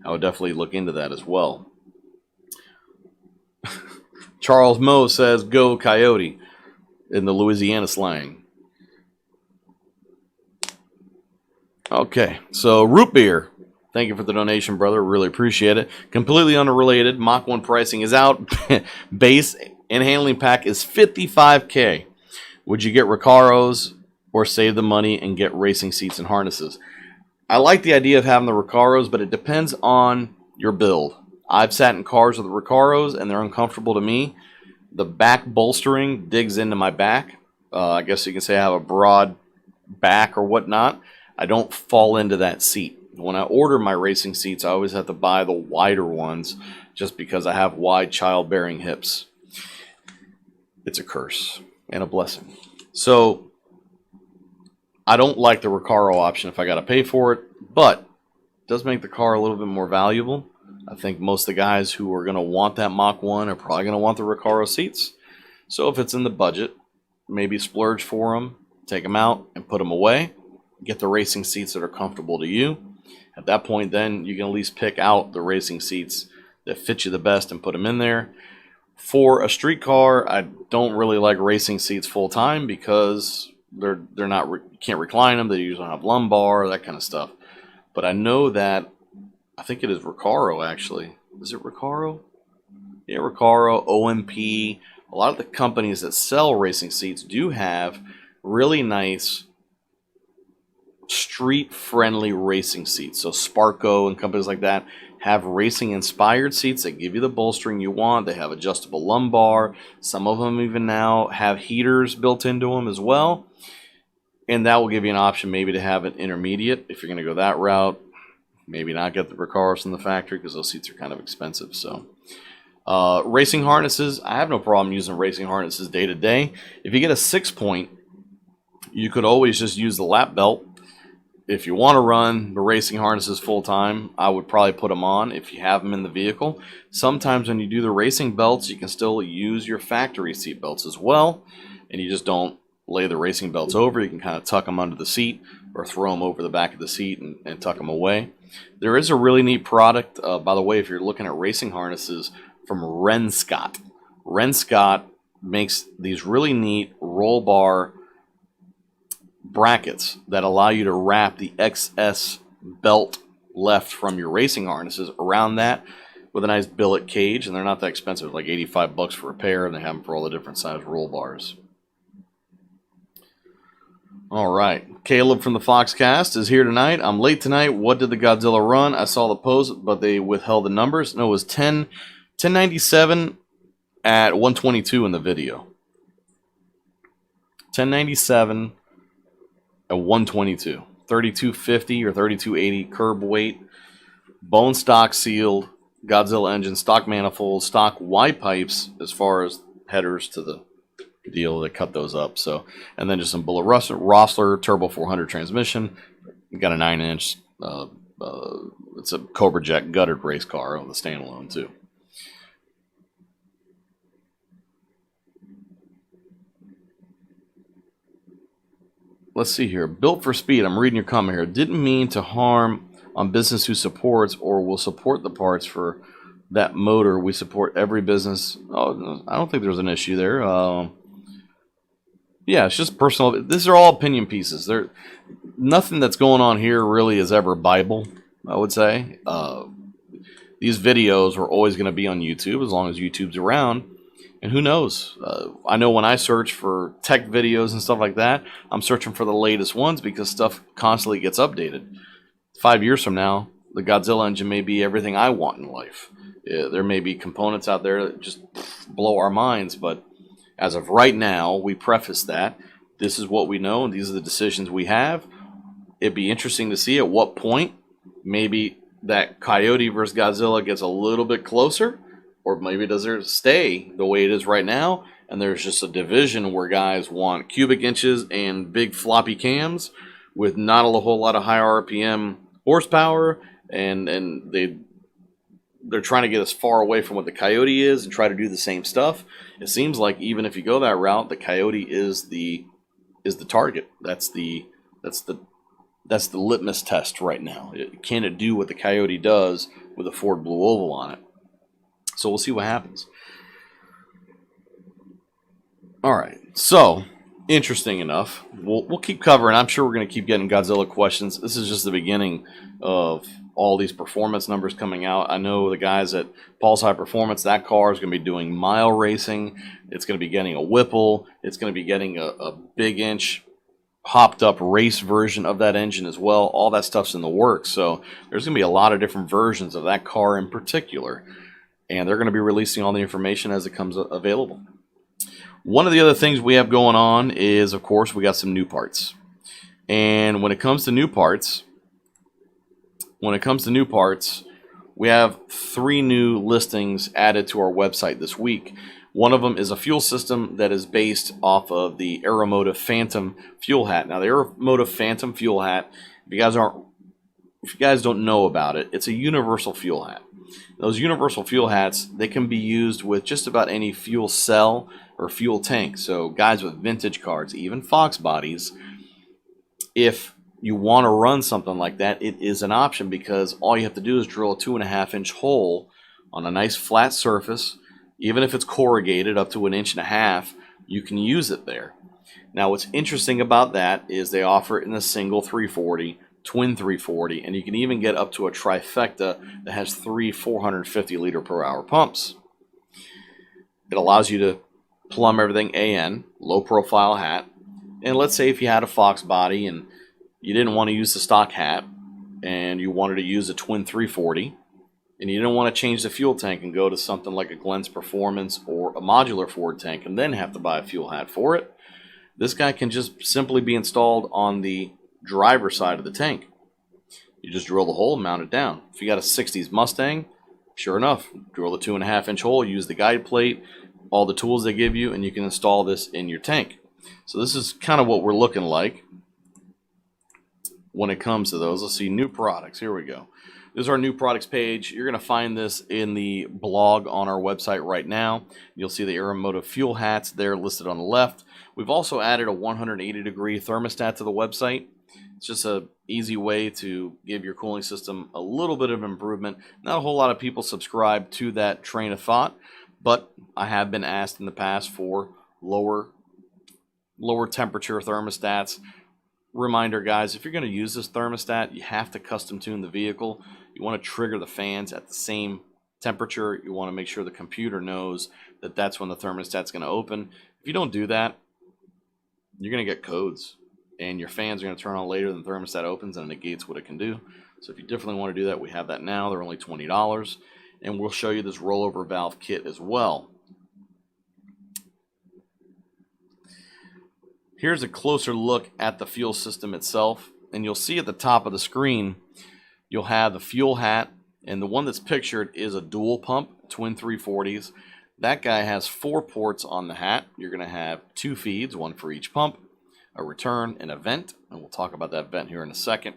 I would definitely look into that as well. Charles Moe says, go Coyote, in the Louisiana slang. Okay, so root beer. Thank you for the donation, brother. Really appreciate it. Completely unrelated. Mach 1 pricing is out. Base and handling pack is $55K. Would you get Recaros or save the money and get racing seats and harnesses? I like the idea of having the Recaros, but it depends on your build. I've sat in cars with Recaros, and they're uncomfortable to me. The back bolstering digs into my back. I guess you can say I have a broad back or whatnot. I don't fall into that seat. When I order my racing seats, I always have to buy the wider ones just because I have wide childbearing hips. It's a curse and a blessing. So I don't like the Recaro option if I got to pay for it, but it does make the car a little bit more valuable. I think most of the guys who are going to want that Mach 1 are probably going to want the Recaro seats. So if it's in the budget, maybe splurge for them, take them out and put them away. Get the racing seats that are comfortable to you. At that point, then you can at least pick out the racing seats that fit you the best and put them in there. For a street car, I don't really like racing seats full time because they're not you can't recline them. They usually don't have lumbar, that kind of stuff. But I know that I think it is Recaro actually. Is it Recaro? Yeah, Recaro, OMP, a lot of the companies that sell racing seats do have really nice street-friendly racing seats. So Sparco and companies like that have racing-inspired seats that give you the bolstering you want. They have adjustable lumbar. Some of them even now have heaters built into them as well. And that will give you an option maybe to have an intermediate if you're going to go that route. Maybe not get the Recaros from the factory because those seats are kind of expensive. So racing harnesses, I have no problem using racing harnesses day to day. If you get a 6-point, you could always just use the lap belt. If you want to run the racing harnesses full time, I would probably put them on if you have them in the vehicle. Sometimes when you do the racing belts, you can still use your factory seat belts as well, and you just don't lay the racing belts over. You can kind of tuck them under the seat or throw them over the back of the seat and tuck them away. There is a really neat product, by the way, if you're looking at racing harnesses, from Renscott. Renscott makes these really neat roll bar brackets that allow you to wrap the excess belt left from your racing harnesses around that with a nice billet cage, and they're not that expensive, like $85 for a pair, and they have them for all the different size roll bars. All right, Caleb from the Foxcast is here tonight. I'm late tonight. What did the Godzilla run? I saw the post, but they withheld the numbers. No, it was 1097 at 122 in the video. 1097 at 122. 3250 or 3280 curb weight. Bone stock sealed. Godzilla engine, stock manifold, stock Y pipes as far as headers to the deal. They cut those up. So, and then just some Bullet Rossler Turbo 400 transmission. You got a 9-inch. It's a Cobra Jet gutted race car on the standalone too. Let's see here. Built for speed. I'm reading your comment here. Didn't mean to harm on business who supports or will support the parts for that motor. We support every business. Oh, I don't think there's an issue there. Yeah, it's just personal. These are all opinion pieces. Nothing that's going on here really is ever Bible, I would say. These videos are always going to be on YouTube as long as YouTube's around. And who knows? I know when I search for tech videos and stuff like that, I'm searching for the latest ones because stuff constantly gets updated. 5 years from now, the Godzilla engine may be everything I want in life. There may be components out there that just blow our minds, but as of right now, we preface that this is what we know and these are the decisions we have. It'd be interesting to see at what point maybe that Coyote versus Godzilla gets a little bit closer, or maybe does it stay the way it is right now, and there's just a division where guys want cubic inches and big floppy cams with not a whole lot of high RPM horsepower, and they're trying to get as far away from what the Coyote is and try to do the same stuff. It seems like even if you go that route, the Coyote is the target. That's the litmus test right now. Can it do what the Coyote does with a Ford Blue Oval on it? So we'll see what happens. All right. So interesting enough. We'll keep covering. I'm sure we're going to keep getting Godzilla questions. This is just the beginning of all these performance numbers coming out. I know the guys at Paul's High Performance, that car is going to be doing mile racing. It's going to be getting a Whipple. It's going to be getting a big inch hopped up race version of that engine as well. All that stuff's in the works. So there's going to be a lot of different versions of that car in particular. And they're going to be releasing all the information as it comes available. One of the other things we have going on is, of course, we got some new parts. And when it comes to new parts, we have 3 new listings added to our website this week. One of them is a fuel system that is based off of the Aeromotive Phantom fuel hat. Now, the Aeromotive Phantom fuel hat, if you guys don't know about it, it's a universal fuel hat. Those universal fuel hats, they can be used with just about any fuel cell or fuel tank. So guys with vintage cars, even Fox bodies, if you want to run something like that, it is an option because all you have to do is drill a 2.5-inch hole on a nice flat surface. Even if it's corrugated up to 1.5 inches, you can use it there. Now what's interesting about that is they offer it in a single 340, twin 340, and you can even get up to a trifecta that has 3 450 liter per hour pumps. It allows you to plumb everything AN, low profile hat. And let's say if you had a Fox body and you didn't want to use the stock hat and you wanted to use a twin 340 and you didn't want to change the fuel tank and go to something like a Glenn's Performance or a modular Ford tank and then have to buy a fuel hat for it, this guy can just simply be installed on the driver's side of the tank. You just drill the hole and mount it down. If you got a 60s Mustang, sure enough, drill the 2.5-inch hole, use the guide plate, all the tools they give you, and you can install this in your tank. So this is kind of what we're looking like when it comes to those. Let's see, new products. Here we go. This is our new products page. You're going to find this in the blog on our website right now. You'll see the Aeromotive fuel hats there listed on the left. We've also added a 180-degree thermostat to the website. It's just an easy way to give your cooling system a little bit of improvement. Not a whole lot of people subscribe to that train of thought, but I have been asked in the past for lower temperature thermostats. Reminder, guys, if you're going to use this thermostat, you have to custom tune the vehicle. You want to trigger the fans at the same temperature. You want to make sure the computer knows that that's when the thermostat's going to open. If you don't do that, you're going to get codes, and your fans are going to turn on later than the thermostat opens, and it negates what it can do. So if you definitely want to do that, we have that now. They're only $20, and we'll show you this rollover valve kit as well. Here's a closer look at the fuel system itself, and you'll see at the top of the screen, you'll have the fuel hat, and the one that's pictured is a dual pump, twin 340s. That guy has 4 ports on the hat. You're going to have 2 feeds, one for each pump, a return, and a vent, and we'll talk about that vent here in a second.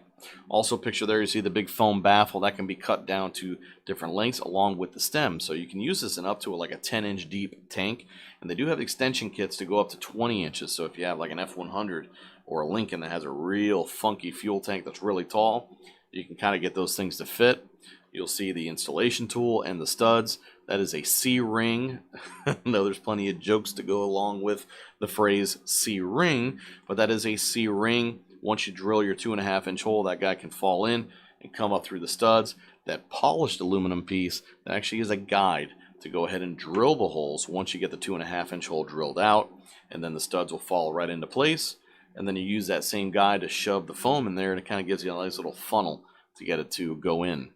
Also picture there, you see the big foam baffle. That can be cut down to different lengths along with the stem, so you can use this in up to like a 10-inch deep tank, and they do have extension kits to go up to 20 inches, so if you have like an F100 or a Lincoln that has a real funky fuel tank that's really tall, you can kind of get those things to fit. You'll see the installation tool and the studs. That is a C-ring. I know there's plenty of jokes to go along with the phrase C-ring, but that is a C-ring. Once you drill your 2.5-inch hole, that guy can fall in and come up through the studs. That polished aluminum piece, that actually is a guide to go ahead and drill the holes once you get the 2.5-inch hole drilled out, and then the studs will fall right into place. And then you use that same guide to shove the foam in there, and it kind of gives you a nice little funnel to get it to go in.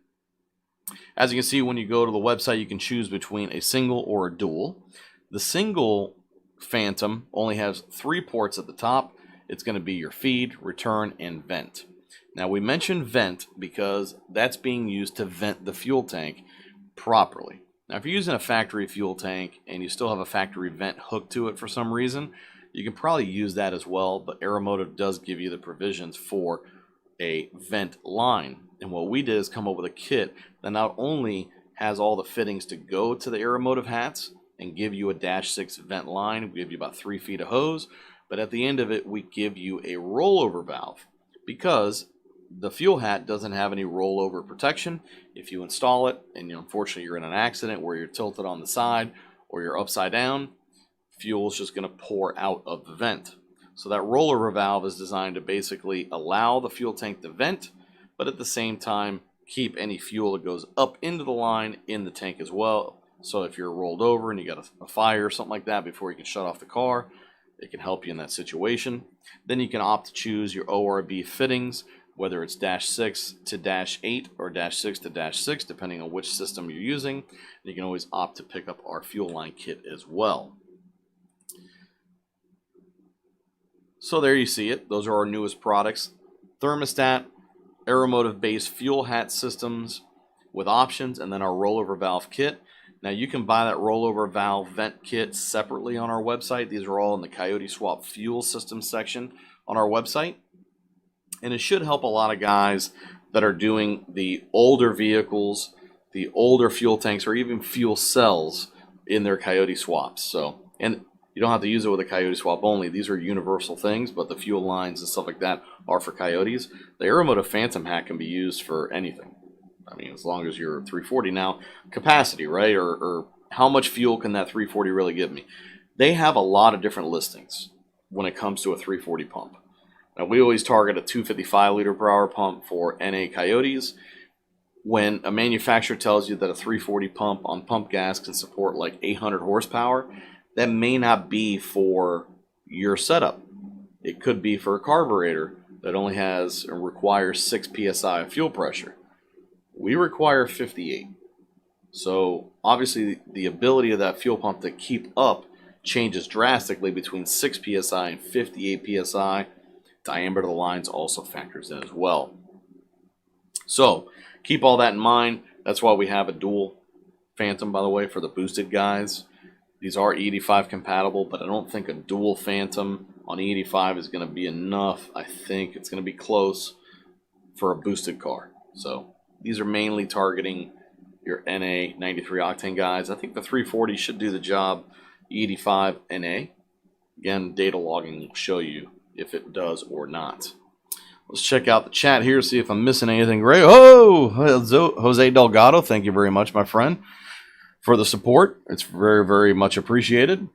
As you can see, when you go to the website, you can choose between a single or a dual. The single Phantom only has 3 ports at the top. It's going to be your feed, return, and vent. Now, we mentioned vent because that's being used to vent the fuel tank properly. Now, if you're using a factory fuel tank and you still have a factory vent hooked to it for some reason, you can probably use that as well, but Aeromotive does give you the provisions for a vent line. And what we did is come up with a kit that not only has all the fittings to go to the Aeromotive hats and give you a -6 vent line, we give you about 3 feet of hose, but at the end of it, we give you a rollover valve because the fuel hat doesn't have any rollover protection. If you install it and unfortunately you're in an accident where you're tilted on the side or you're upside down, fuel is just going to pour out of the vent. So that rollover valve is designed to basically allow the fuel tank to vent, but at the same time keep any fuel that goes up into the line in the tank as well. So if you're rolled over and you got a fire or something like that before you can shut off the car, it can help you in that situation. Then you can opt to choose your ORB fittings, whether it's -6 to -8 or -6 to -6, depending on which system you're using. And you can always opt to pick up our fuel line kit as well. So there you see it. Those are our newest products. Thermostat, Aeromotive-based fuel hat systems with options, and then our rollover valve kit. Now you can buy that rollover valve vent kit separately on our website. These are all in the Coyote Swap fuel system section on our website. And it should help a lot of guys that are doing the older vehicles, the older fuel tanks, or even fuel cells in their Coyote swaps. So, and you don't have to use it with a Coyote swap only. These are universal things, but the fuel lines and stuff like that are for Coyotes. The Aeromotive Phantom hat can be used for anything. I mean, as long as you're 340. Now, capacity, right? Or how much fuel can that 340 really give me? They have a lot of different listings when it comes to a 340 pump. Now, we always target a 255 liter per hour pump for NA Coyotes. when a manufacturer tells you that a 340 pump on pump gas can support like 800 horsepower, that may not be for your setup. It could be for a carburetor that only has or requires 6 psi of fuel pressure. We require 58. So obviously the ability of that fuel pump to keep up changes drastically between 6 psi and 58 psi. Diameter of the lines also factors in as well. So keep all that in mind. That's why we have a dual Phantom, by the way, for the boosted guys. These are E85 compatible, but I don't think a dual Phantom on E85 is going to be enough. I think it's going to be close for a boosted car. So these are mainly targeting your NA 93 octane guys. I think the 340 should do the job. E85 NA. Again, data logging will show you if it does or not. Let's check out the chat here, see if I'm missing anything great. Oh, Jose Delgado, thank you very much, my friend, for the support. It's very, very much appreciated.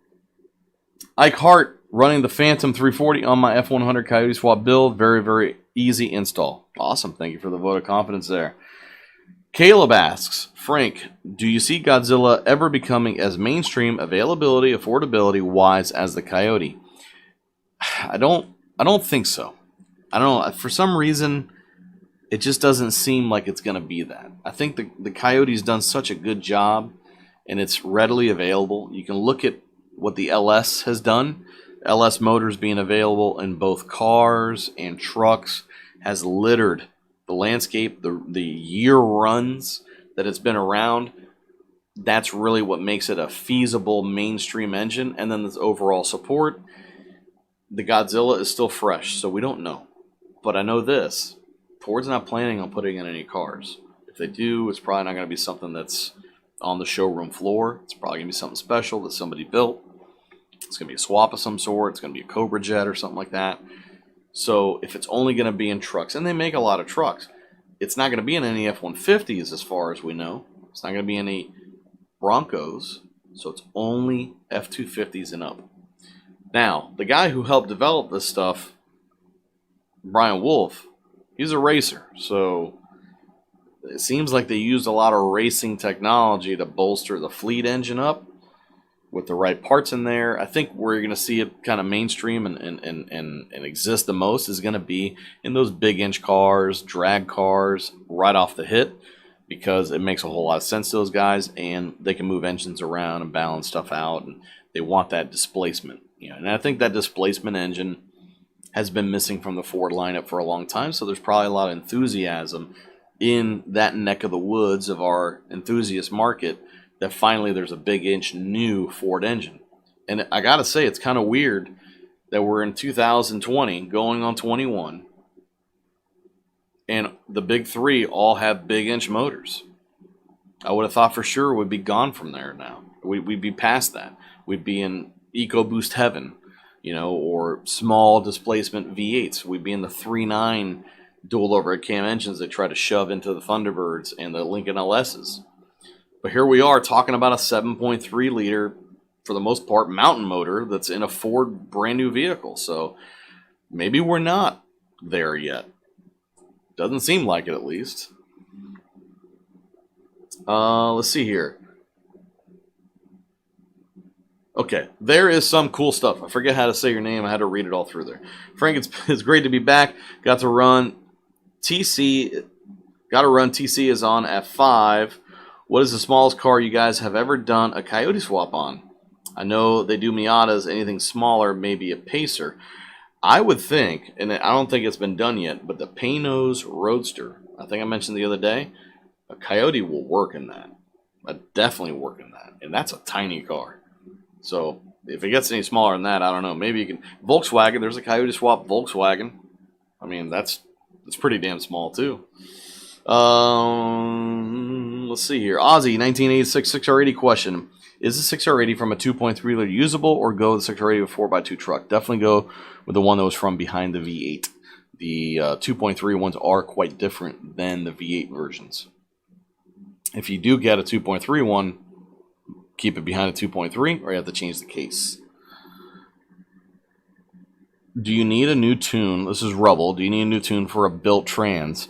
Ike Hart running the Phantom 340 on my F100 Coyote Swap build. Very, very easy install. Awesome. Thank you for the vote of confidence there. Caleb asks, Frank, do you see Godzilla ever becoming as mainstream availability, affordability wise as the Coyote? I don't think so. I don't know. For some reason, it just doesn't seem like it's going to be that. I think the Coyote's done such a good job, and it's readily available. You can look at what the LS has done. LS motors being available in both cars and trucks has littered the landscape. The year runs that it's been around, that's really what makes it a feasible mainstream engine. And then this overall support. The Godzilla is still fresh, so we don't know. But I know this. Ford's not planning on putting in any cars. If they do, it's probably not going to be something that's on the showroom floor. It's probably going to be something special that somebody built. It's going to be a swap of some sort. It's going to be a Cobra Jet or something like that. So if it's only going to be in trucks, and they make a lot of trucks, it's not going to be in any F-150s as far as we know. It's not going to be any Broncos. So it's only F-250s and up. Now, the guy who helped develop this stuff, Brian Wolf, he's a racer. So it seems like they used a lot of racing technology to bolster the fleet engine up with the right parts in there. I think where you're going to see it kind of mainstream and exist the most is going to be in those big inch cars, drag cars, right off the hit, because it makes a whole lot of sense to those guys, and they can move engines around and balance stuff out, and they want that displacement. And I think that displacement engine has been missing from the Ford lineup for a long time, so there's probably a lot of enthusiasm in that neck of the woods of our enthusiast market that finally there's a big inch new Ford engine. And I gotta say, it's kind of weird that we're in 2020 going on 21 and the big three all have big inch motors. I would have thought for sure we'd be gone from there now. We'd be past that. We'd be in EcoBoost heaven, or small displacement V8s. We'd be in the 3.9 dual overhead cam engines that try to shove into the Thunderbirds and the Lincoln LSs. But here we are talking about a 7.3 liter, for the most part, mountain motor that's in a Ford brand new vehicle. So maybe we're not there yet. Doesn't seem like it, at least. Let's see here. Okay, there is some cool stuff. I forget how to say your name. I had to read it all through there. Frank, it's great to be back. Got to run TC. Got to run TC is on F5. What is the smallest car you guys have ever done a Coyote swap on? I know they do Miatas. Anything smaller, maybe a Pacer. I would think, and I don't think it's been done yet, but the Paynose Roadster, I think I mentioned the other day, a Coyote will work in that. I definitely work in that. And that's a tiny car. So if it gets any smaller than that, I don't know. Maybe you can. Volkswagen, there's a Coyote swap Volkswagen. I mean, that's pretty damn small too. Let's see here. Ozzy, 1986 6R80 question. Is the 6R80 from a 2.3 liter usable, or go with the 6R80 with 4x2 truck? Definitely go with the one that was from behind the V8. The 2.3 ones are quite different than the V8 versions. If you do get a 2.3 one, keep it behind a 2.3, or you have to change the case. Do you need a new tune? This is Rubble. Do you need a new tune for a built trans?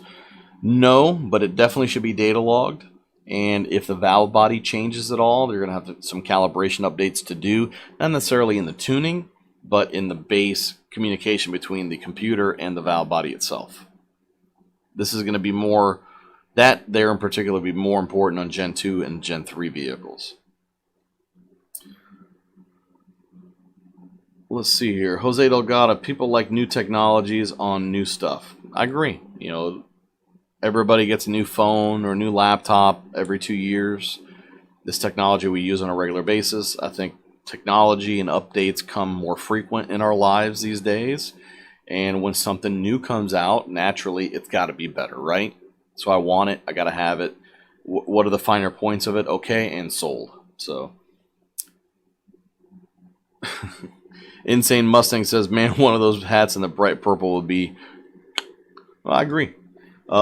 No, but it definitely should be data logged. And if the valve body changes at all, they're going to have some calibration updates to do, not necessarily in the tuning, but in the base communication between the computer and the valve body itself. This is going to be more, that there in particular will be more important on Gen 2 and Gen 3 vehicles. Let's see here. Jose Delgado, people like new technologies on new stuff. I agree. You know, everybody gets a new phone or a new laptop every 2 years. This technology we use on a regular basis. I think technology and updates come more frequent in our lives these days. And when something new comes out, naturally, it's got to be better, right? So I want it. I got to have it. What are the finer points of it? Okay, and sold. So... Insane Mustang says, man, one of those hats in the bright purple would be... Well, I agree.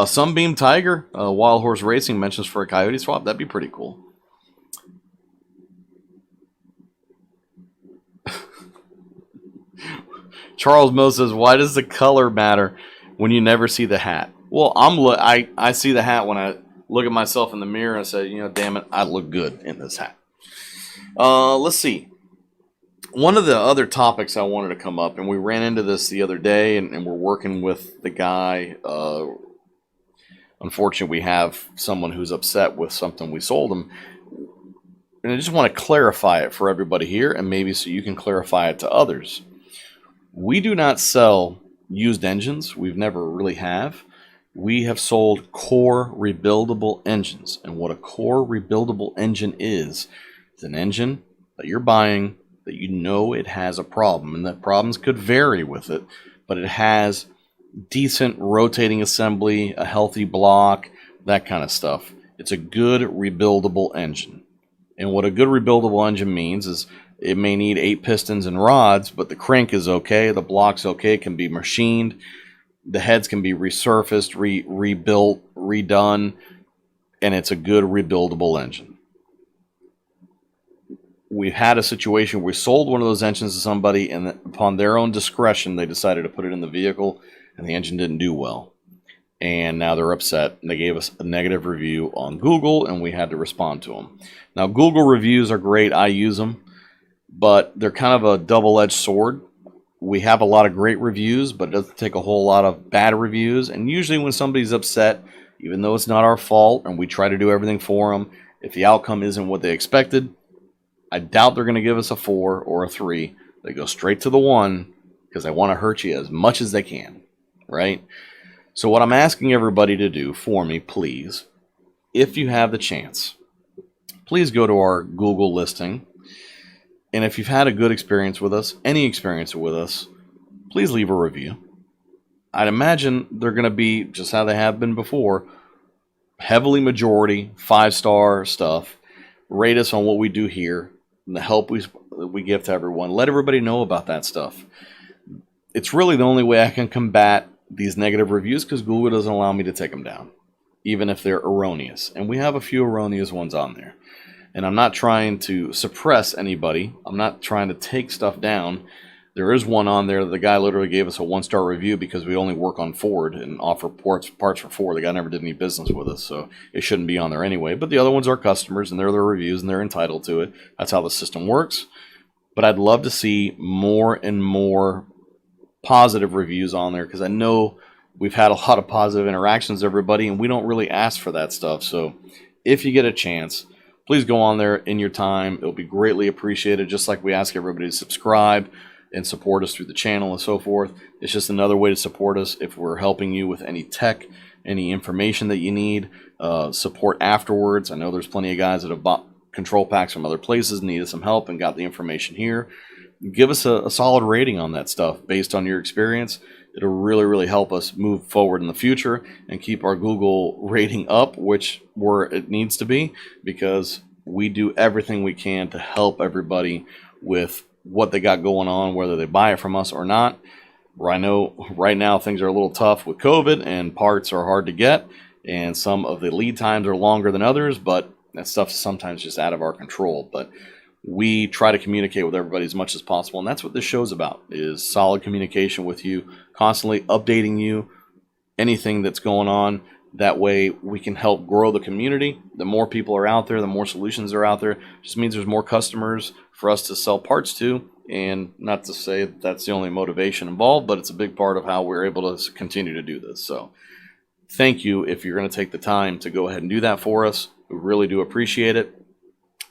Sunbeam Tiger, Wild Horse Racing mentions for a Coyote swap. That'd be pretty cool. Charles Mill says, why does the color matter when you never see the hat? Well, I see the hat when I look at myself in the mirror and say, you know, damn it, I look good in this hat. Let's see. One of the other topics I wanted to come up, and we ran into this the other day, and we're working with the guy. Unfortunately, we have someone who's upset with something we sold him. And I just want to clarify it for everybody here, and maybe so you can clarify it to others. We do not sell used engines. We've never really have. We have sold core rebuildable engines. And what a core rebuildable engine is an engine that you're buying that you know it has a problem, and that problems could vary with it, but it has decent rotating assembly, a healthy block, that kind of stuff. It's a good rebuildable engine. And what a good rebuildable engine means is it may need 8 pistons and rods, but the crank is okay, the block's okay, it can be machined, the heads can be resurfaced, rebuilt, redone, and it's a good rebuildable engine. We've had a situation where we sold one of those engines to somebody, and upon their own discretion, they decided to put it in the vehicle, and the engine didn't do well. And now they're upset, and they gave us a negative review on Google, and we had to respond to them. Now, Google reviews are great. I use them, but they're kind of a double-edged sword. We have a lot of great reviews, but it doesn't take a whole lot of bad reviews. And usually when somebody's upset, even though it's not our fault, and we try to do everything for them, if the outcome isn't what they expected, I doubt they're going to give us a 4 or a 3. They go straight to the 1 because they want to hurt you as much as they can, right? So what I'm asking everybody to do for me, please, if you have the chance, please go to our Google listing. And if you've had a good experience with us, any experience with us, please leave a review. I'd imagine they're going to be, just how they have been before, heavily majority, 5-star stuff. Rate us on what we do here, and the help we give to everyone. Let everybody know about that stuff. It's really the only way I can combat these negative reviews, because Google doesn't allow me to take them down, even if they're erroneous. And we have a few erroneous ones on there. And I'm not trying to suppress anybody. I'm not trying to take stuff down. There is one on there. The guy literally gave us a 1-star review because we only work on Ford and offer parts for Ford. The guy never did any business with us, so it shouldn't be on there anyway. But the other ones are customers, and they're their reviews, and they're entitled to it. That's how the system works. But I'd love to see more and more positive reviews on there, because I know we've had a lot of positive interactions with everybody, and we don't really ask for that stuff. So if you get a chance, please go on there in your time. It'll be greatly appreciated, just like we ask everybody to subscribe and support us through the channel and so forth. It's just another way to support us if we're helping you with any tech, any information that you need, support afterwards. I know there's plenty of guys that have bought control packs from other places, needed some help, and got the information here. Give us a solid rating on that stuff based on your experience. It'll really, really help us move forward in the future and keep our Google rating up, which where it needs to be, because we do everything we can to help everybody with what they got going on, whether they buy it from us or not. I know right now things are a little tough with COVID, and parts are hard to get, and some of the lead times are longer than others, but that stuff's sometimes just out of our control. But we try to communicate with everybody as much as possible, and that's what this show's about, is solid communication with you, constantly updating you, anything that's going on. That way we can help grow the community. The more people are out there, the more solutions are out there. It just means there's more customers for us to sell parts to. And not to say that that's the only motivation involved, but it's a big part of how we're able to continue to do this. So thank you if you're going to take the time to go ahead and do that for us. We really do appreciate it.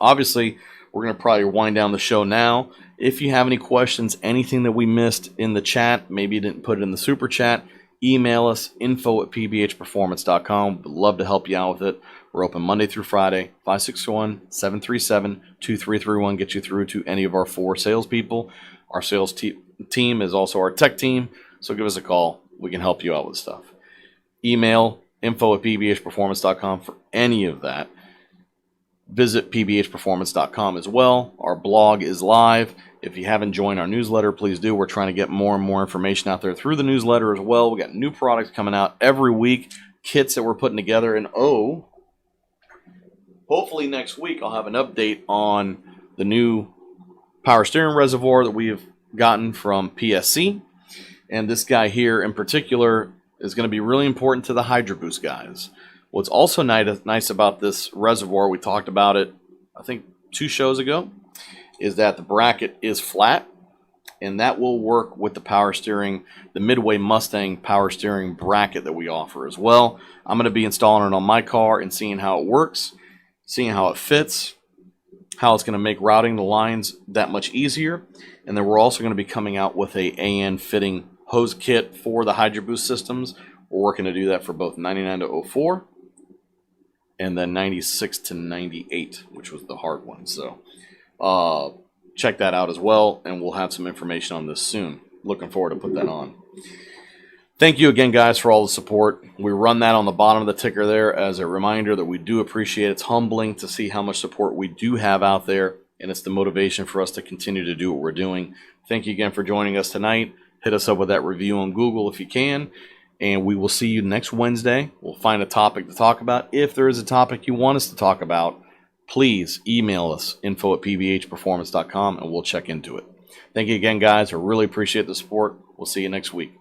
Obviously, we're going to probably wind down the show now. If you have any questions, anything that we missed in the chat, maybe you didn't put it in the super chat, email us, info@pbhperformance.com. We'd love to help you out with it. We're open Monday through Friday, 561-737-2331. Get you through to any of our 4 salespeople. Our sales team is also our tech team, so give us a call. We can help you out with stuff. Email info@pbhperformance.com for any of that. Visit pbhperformance.com as well. Our blog is live. If you haven't joined our newsletter, please do. We're trying to get more and more information out there through the newsletter as well. We got new products coming out every week, kits that we're putting together, and hopefully next week I'll have an update on the new power steering reservoir that we've gotten from PSC. And this guy here in particular is going to be really important to the Hydro Boost guys. What's also nice about this reservoir, we talked about it, I think 2 shows ago, is that the bracket is flat, and that will work with the power steering, the Midway Mustang power steering bracket that we offer as well. I'm going to be installing it on my car and seeing how it works, seeing how it fits, how it's going to make routing the lines that much easier. And then we're also going to be coming out with a AN fitting hose kit for the Hydro Boost systems. We're working to do that for both 99 to 04 and then 96 to 98, which was the hard one. So check that out as well, and we'll have some information on this soon. Looking forward to put that on. Thank you again, guys, for all the support. We run that on the bottom of the ticker there as a reminder that we do appreciate it. It's humbling to see how much support we do have out there, and it's the motivation for us to continue to do what we're doing. Thank you again for joining us tonight. Hit us up with that review on Google if you can. And we will see you next Wednesday. We'll find a topic to talk about. If there is a topic you want us to talk about, please email us, info@pbhperformance.com, and we'll check into it. Thank you again, guys. I really appreciate the support. We'll see you next week.